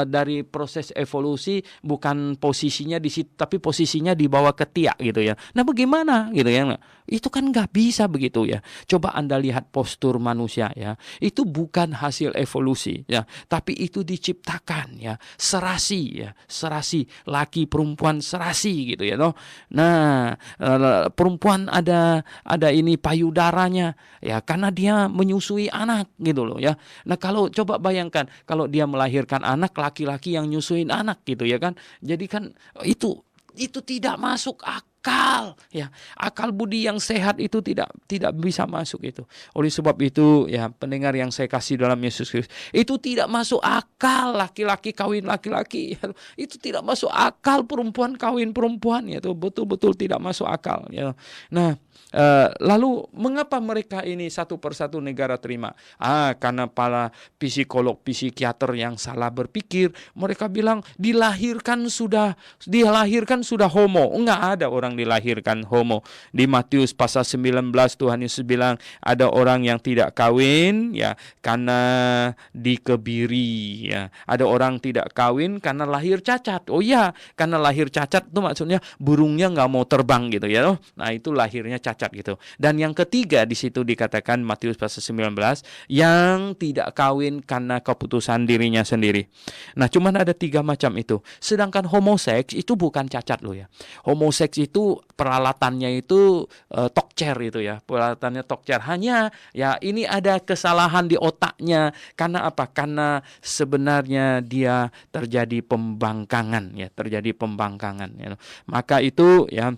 dari proses evolusi bukan posisinya di situ tapi posisinya di bawah ketiak gitu ya. Nah, bagaimana gitu ya. Itu kan nggak bisa begitu ya. Coba Anda lihat postur manusia ya. Itu bukan hasil evolusi ya, tapi itu diciptakan ya, serasi laki perempuan serasi gitu ya toh. Nah, perempuan ada ini payudaranya ya, karena dia menyusui anak gitu loh ya. Nah, kalau coba bayangkan kalau dia melahirkan anak laki-laki yang nyusuin anak gitu ya kan. Jadi kan itu tidak masuk akal ya. Akal budi yang sehat itu tidak bisa masuk itu. Oleh sebab itu ya, pendengar yang saya kasih dalam Yesus Kristus, itu tidak masuk akal laki-laki kawin laki-laki ya. Itu tidak masuk akal perempuan kawin perempuan ya, itu betul-betul tidak masuk akal ya. Nah, lalu mengapa mereka ini satu persatu negara terima? Karena para psikolog psikiater yang salah berpikir, mereka bilang dilahirkan sudah homo. Enggak ada orang dilahirkan homo. Di Matius pasal 19 Tuhan Yesus bilang ada orang yang tidak kawin ya karena dikebiri ya. Ada orang tidak kawin karena lahir cacat. Oh iya, karena lahir cacat itu maksudnya burungnya nggak mau terbang gitu ya. Nah, itu lahirnya cacat gitu. Dan yang ketiga di situ dikatakan Matius pasal 19 yang tidak kawin karena keputusan dirinya sendiri. Nah, cuman ada 3 macam itu. Sedangkan homoseks itu bukan cacat loh ya. Homoseks itu peralatannya itu tokcer itu ya. Peralatannya tokcer. Hanya ya ini ada kesalahan di otaknya. Karena apa? Karena sebenarnya dia terjadi pembangkangan ya, ya. Maka itu ya,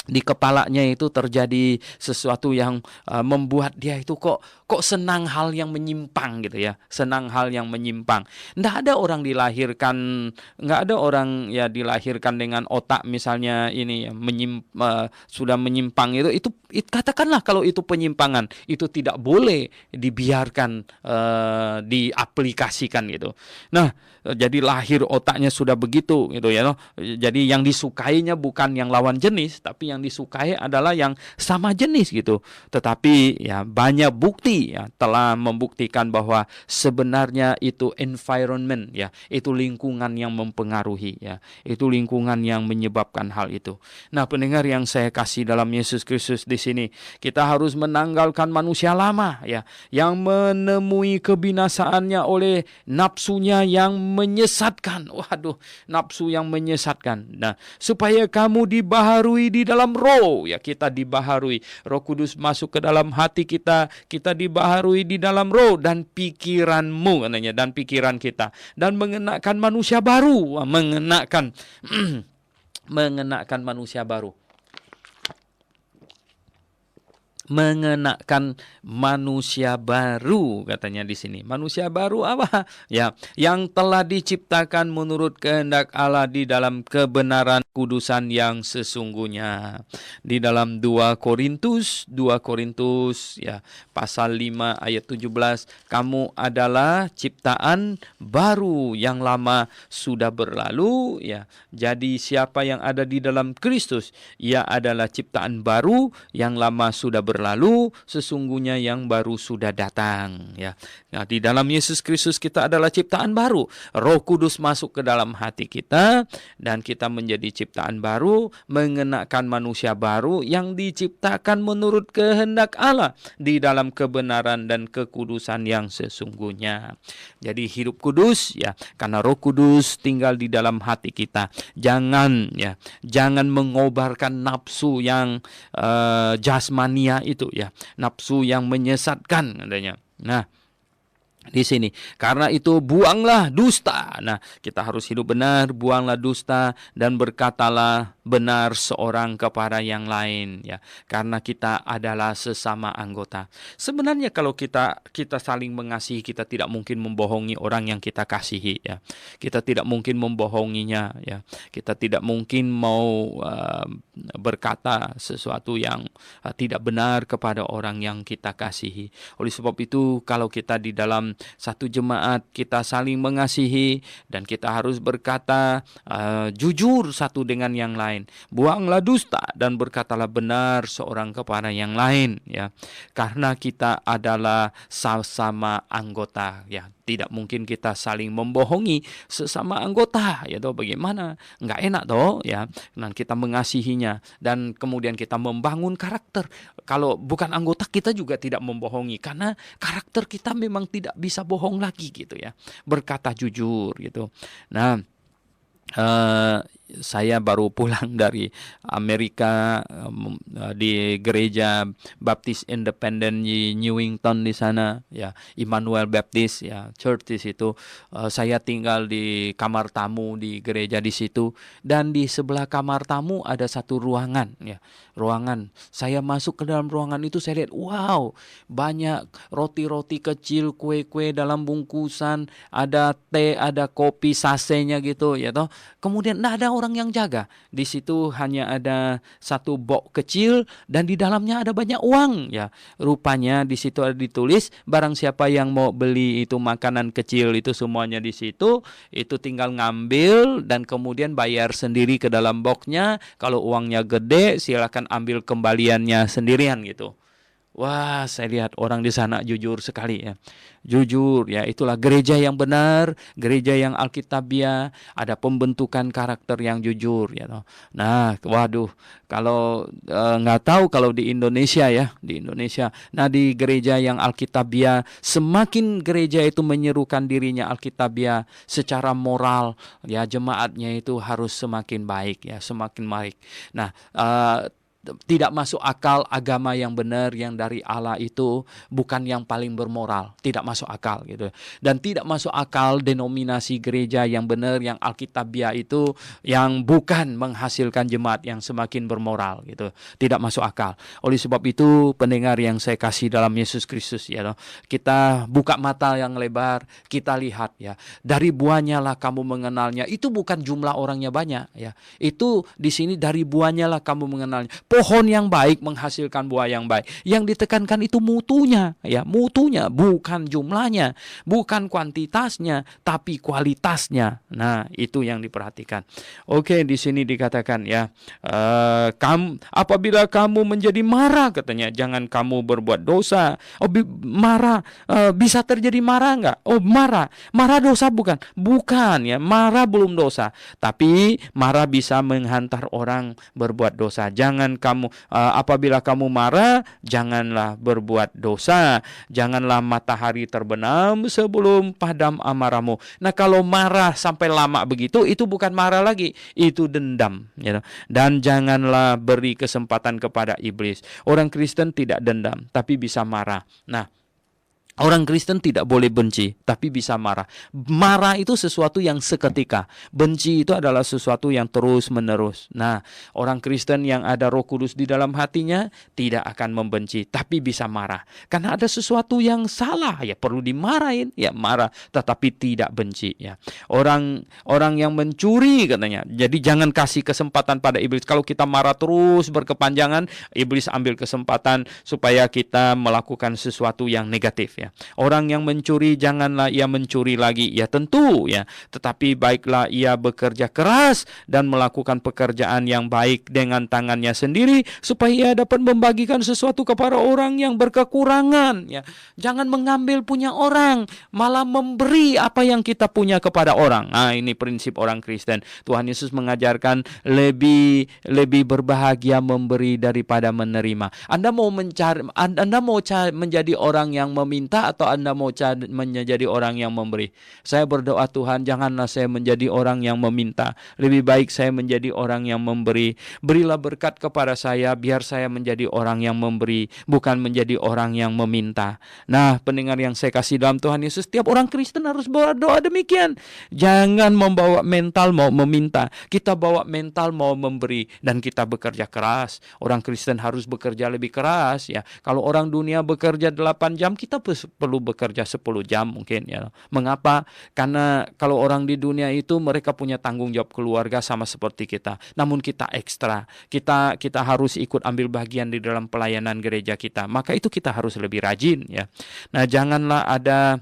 di kepalanya itu terjadi sesuatu yang membuat dia itu kok senang hal yang menyimpang gitu ya, senang hal yang menyimpang. Nggak ada orang dilahirkan dengan otak misalnya ini ya, sudah menyimpang itu katakanlah kalau itu penyimpangan, itu tidak boleh dibiarkan diaplikasikan gitu. Nah, jadi lahir otaknya sudah begitu gitu ya. Jadi yang disukainya bukan yang lawan jenis, tapi yang disukai adalah yang sama jenis gitu. Tetapi ya banyak bukti ya telah membuktikan bahwa sebenarnya itu environment ya, itu lingkungan yang mempengaruhi ya. Itu lingkungan yang menyebabkan hal itu. Nah, pendengar yang saya kasih dalam Yesus Kristus, di sini kita harus menanggalkan manusia lama ya, yang menemui kebinasaannya oleh nafsunya yang menyesatkan. Waduh, nafsu yang menyesatkan. Nah, supaya kamu dibaharui di dalam roh ya, kita dibaharui. Roh Kudus masuk ke dalam hati kita, kita dibaharui di dalam roh dan pikiranmu katanya, dan pikiran kita, dan mengenakan manusia baru, mengenakan manusia baru. Mengenakan manusia baru katanya di sini. Manusia baru apa? Ya, yang telah diciptakan menurut kehendak Allah di dalam kebenaran kudusan yang sesungguhnya. Di dalam 2 Korintus ya, pasal 5 ayat 17, kamu adalah ciptaan baru, yang lama sudah berlalu ya. Jadi siapa yang ada di dalam Kristus, ia adalah ciptaan baru, yang lama sudah berlalu, sesungguhnya yang baru sudah datang ya. Nah, di dalam Yesus Kristus kita adalah ciptaan baru. Roh Kudus masuk ke dalam hati kita dan kita menjadi ciptaan baru, mengenakan manusia baru yang diciptakan menurut kehendak Allah di dalam kebenaran dan kekudusan yang sesungguhnya. Jadi hidup kudus ya, karena Roh Kudus tinggal di dalam hati kita. Jangan mengobarkan nafsu yang jasmania itu ya, nafsu yang menyesatkan adanya. Nah, di sini, karena itu buanglah dusta. Nah, kita harus hidup benar, buanglah dusta dan berkatalah benar seorang kepada yang lain ya, karena kita adalah sesama anggota. Sebenarnya kalau kita saling mengasihi, kita tidak mungkin membohongi orang yang kita kasihi ya. Kita tidak mungkin membohonginya ya. Kita tidak mungkin mau berkata sesuatu yang tidak benar kepada orang yang kita kasihi. Oleh sebab itu, kalau kita di dalam satu jemaat, kita saling mengasihi dan kita harus berkata jujur satu dengan yang lain. Buanglah dusta dan berkatalah benar seorang kepada yang lain ya. Karena kita adalah sama anggota ya. Tidak mungkin kita saling membohongi sesama anggota ya toh, bagaimana? Enggak enak toh ya. Dan kita mengasihinya dan kemudian kita membangun karakter. Kalau bukan anggota, kita juga tidak membohongi karena karakter kita memang tidak bisa bohong lagi gitu ya. Berkata jujur gitu. Nah, saya baru pulang dari Amerika di gereja Baptis Independent di Newington di sana ya, Immanuel Baptist ya, church di situ. Saya tinggal di kamar tamu di gereja di situ, dan di sebelah kamar tamu ada satu ruangan ya. Ruangan. Saya masuk ke dalam ruangan itu, saya lihat wow, banyak roti-roti kecil, kue-kue dalam bungkusan, ada teh, ada kopi sasenya gitu ya toh. Kemudian ada orang yang jaga. Di situ hanya ada satu box kecil dan di dalamnya ada banyak uang ya. Rupanya di situ ada ditulis, barang siapa yang mau beli itu makanan kecil itu semuanya di situ, itu tinggal ngambil dan kemudian bayar sendiri ke dalam boxnya. Kalau uangnya gede silakan ambil kembaliannya sendirian gitu. Wah, saya lihat orang di sana jujur sekali ya. Jujur ya, itulah gereja yang benar, gereja yang alkitabiah, ada pembentukan karakter yang jujur ya. Nah, waduh, kalau nggak tahu kalau di Indonesia ya, di Indonesia. Nah, di gereja yang alkitabiah, semakin gereja itu menyerukan dirinya alkitabiah secara moral ya, jemaatnya itu harus semakin baik ya, semakin baik. Nah, tidak masuk akal agama yang benar yang dari Allah itu bukan yang paling bermoral, tidak masuk akal gitu. Dan tidak masuk akal denominasi gereja yang benar yang alkitabiah itu yang bukan menghasilkan jemaat yang semakin bermoral gitu. Tidak masuk akal. Oleh sebab itu, pendengar yang saya kasih dalam Yesus Kristus ya, kita buka mata yang lebar, kita lihat ya. Dari buahnya lah kamu mengenalnya. Itu bukan jumlah orangnya banyak ya. Itu di sini dari buahnya lah kamu mengenalnya. pohon yang baik menghasilkan buah yang baik. Yang ditekankan itu mutunya, ya, mutunya, bukan jumlahnya, bukan kuantitasnya, tapi kualitasnya. Nah, itu yang diperhatikan. Oke, di sini dikatakan ya, apabila kamu menjadi marah, katanya, jangan kamu berbuat dosa. Marah, bisa terjadi marah enggak? Marah dosa bukan? Bukan, ya, marah belum dosa, tapi marah bisa menghantar orang berbuat dosa. Jangan kamu, apabila kamu marah, janganlah berbuat dosa. Janganlah matahari terbenam sebelum padam amarahmu. Nah, kalau marah sampai lama begitu, itu bukan marah lagi, itu dendam, ya. Dan janganlah beri kesempatan kepada iblis. Orang Kristen tidak dendam, tapi bisa marah. Nah, orang Kristen tidak boleh benci, tapi bisa marah. Marah itu sesuatu yang seketika. Benci itu adalah sesuatu yang terus-menerus. Nah, orang Kristen yang ada Roh Kudus di dalam hatinya tidak akan membenci, tapi bisa marah. Karena ada sesuatu yang salah, ya perlu dimarahin, ya marah, tetapi tidak benci, ya. Orang yang mencuri, katanya. Jadi jangan kasih kesempatan pada iblis. Kalau kita marah terus berkepanjangan, iblis ambil kesempatan supaya kita melakukan sesuatu yang negatif, ya. Orang yang mencuri, janganlah ia mencuri lagi, ya tentu, ya, tetapi baiklah ia bekerja keras dan melakukan pekerjaan yang baik dengan tangannya sendiri, supaya ia dapat membagikan sesuatu kepada orang yang berkekurangan, ya. Jangan mengambil punya orang, malah memberi apa yang kita punya kepada orang. Nah, ini prinsip orang Kristen. Tuhan Yesus mengajarkan lebih berbahagia memberi daripada menerima. Anda mau menjadi orang yang meminta, atau Anda mau menjadi orang yang memberi? Saya berdoa, Tuhan, janganlah saya menjadi orang yang meminta. Lebih baik saya menjadi orang yang memberi. Berilah berkat kepada saya, biar saya menjadi orang yang memberi, bukan menjadi orang yang meminta. Nah, pendengar yang saya kasih dalam Tuhan Yesus, setiap orang Kristen harus berdoa demikian. Jangan membawa mental mau meminta, kita bawa mental mau memberi, dan kita bekerja keras. Orang Kristen harus bekerja lebih keras, ya. Kalau orang dunia bekerja 8 jam, kita perlu bekerja 10 jam mungkin, ya. Mengapa? Karena kalau orang di dunia itu mereka punya tanggung jawab keluarga sama seperti kita. Namun kita ekstra. Kita harus ikut ambil bagian di dalam pelayanan gereja kita. Maka itu kita harus lebih rajin, ya. Nah, janganlah ada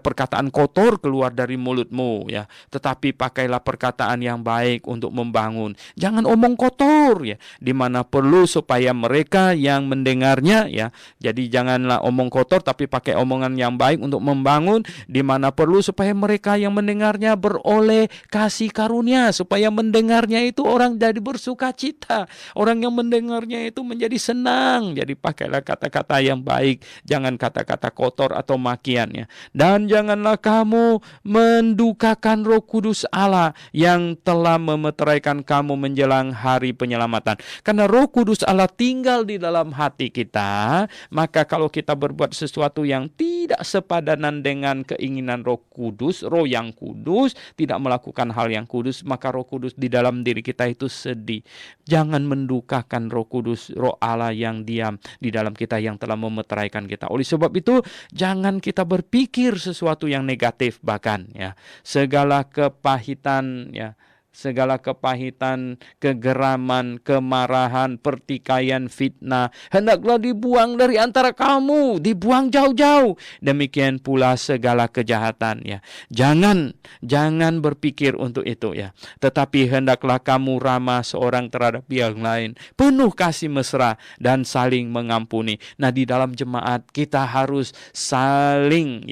perkataan kotor keluar dari mulutmu, ya, tetapi pakailah perkataan yang baik untuk membangun. Jangan omong kotor, ya, di mana perlu supaya mereka yang mendengarnya, ya. Jadi janganlah omong kotor, tapi pakai omongan yang baik untuk membangun, di mana perlu supaya mereka yang mendengarnya beroleh kasih karunia, supaya mendengarnya itu orang jadi bersukacita, orang yang mendengarnya itu menjadi senang. Jadi pakailah kata-kata yang baik, jangan kata-kata kotor atau makian, ya. Dan janganlah kamu mendukakan Roh Kudus Allah yang telah memeteraikan kamu menjelang hari penyelamatan. Karena Roh Kudus Allah tinggal di dalam hati kita, maka kalau kita berbuat sesuatu yang tidak sepadanan dengan keinginan Roh Kudus, Roh yang kudus, tidak melakukan hal yang kudus, maka Roh Kudus di dalam diri kita itu sedih. Jangan mendukakan Roh Kudus, Roh Allah yang diam di dalam kita, yang telah memeteraikan kita. Oleh sebab itu, jangan kita berpikir sesuatu yang negatif, bahkan, ya, segala kepahitan, ya, segala kepahitan, kegeraman, kemarahan, pertikaian, fitnah, hendaklah dibuang dari antara kamu, dibuang jauh-jauh. Demikian pula segala kejahatan, ya. Jangan berpikir untuk itu, ya. Tetapi hendaklah kamu ramah seorang terhadap yang lain, penuh kasih mesra dan saling mengampuni. Nah, di dalam jemaat kita harus saling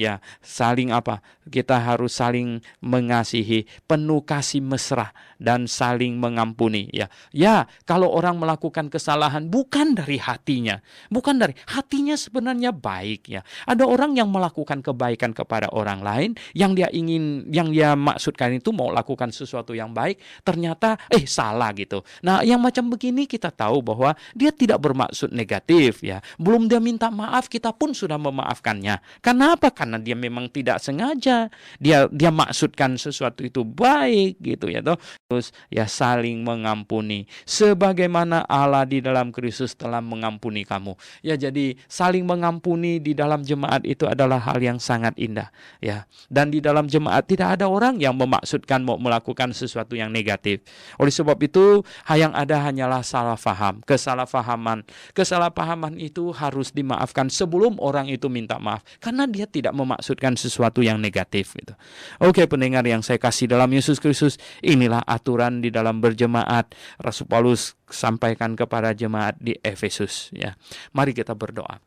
apa? Kita harus saling mengasihi, penuh kasih mesra dan saling mengampuni, ya. Ya, kalau orang melakukan kesalahan bukan dari hatinya, sebenarnya baik, ya. Ada orang yang melakukan kebaikan kepada orang lain, yang dia maksudkan itu mau lakukan sesuatu yang baik, ternyata salah gitu. Nah, yang macam begini kita tahu bahwa dia tidak bermaksud negatif, ya. Belum dia minta maaf, kita pun sudah memaafkannya. Kenapa? Karena dia memang tidak sengaja. Karena dia maksudkan sesuatu itu baik gitu ya toh. Terus ya saling mengampuni sebagaimana Allah di dalam Kristus telah mengampuni kamu. Ya jadi saling mengampuni di dalam jemaat itu adalah hal yang sangat indah ya. Dan di dalam jemaat tidak ada orang yang memaksudkan mau melakukan sesuatu yang negatif. Oleh sebab itu yang ada hanyalah salah faham, kesalahpahaman. Kesalahpahaman itu harus dimaafkan sebelum orang itu minta maaf karena dia tidak memaksudkan sesuatu yang negatif gitu. Oke pendengar yang saya kasih dalam Yesus Kristus, inilah aturan di dalam berjemaat. Rasul Paulus sampaikan kepada jemaat di Efesus ya. Mari kita berdoa.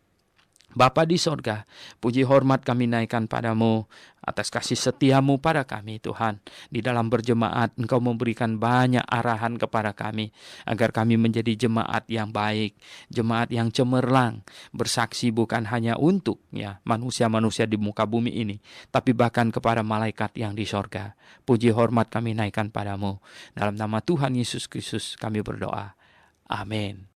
Bapa di sorga, puji hormat kami naikkan padamu atas kasih setiamu pada kami Tuhan. Di dalam berjemaat Engkau memberikan banyak arahan kepada kami agar kami menjadi jemaat yang baik, jemaat yang cemerlang, bersaksi bukan hanya untuk ya manusia-manusia di muka bumi ini, tapi bahkan kepada malaikat yang di sorga. Puji hormat kami naikkan padamu. Dalam nama Tuhan Yesus Kristus kami berdoa. Amin.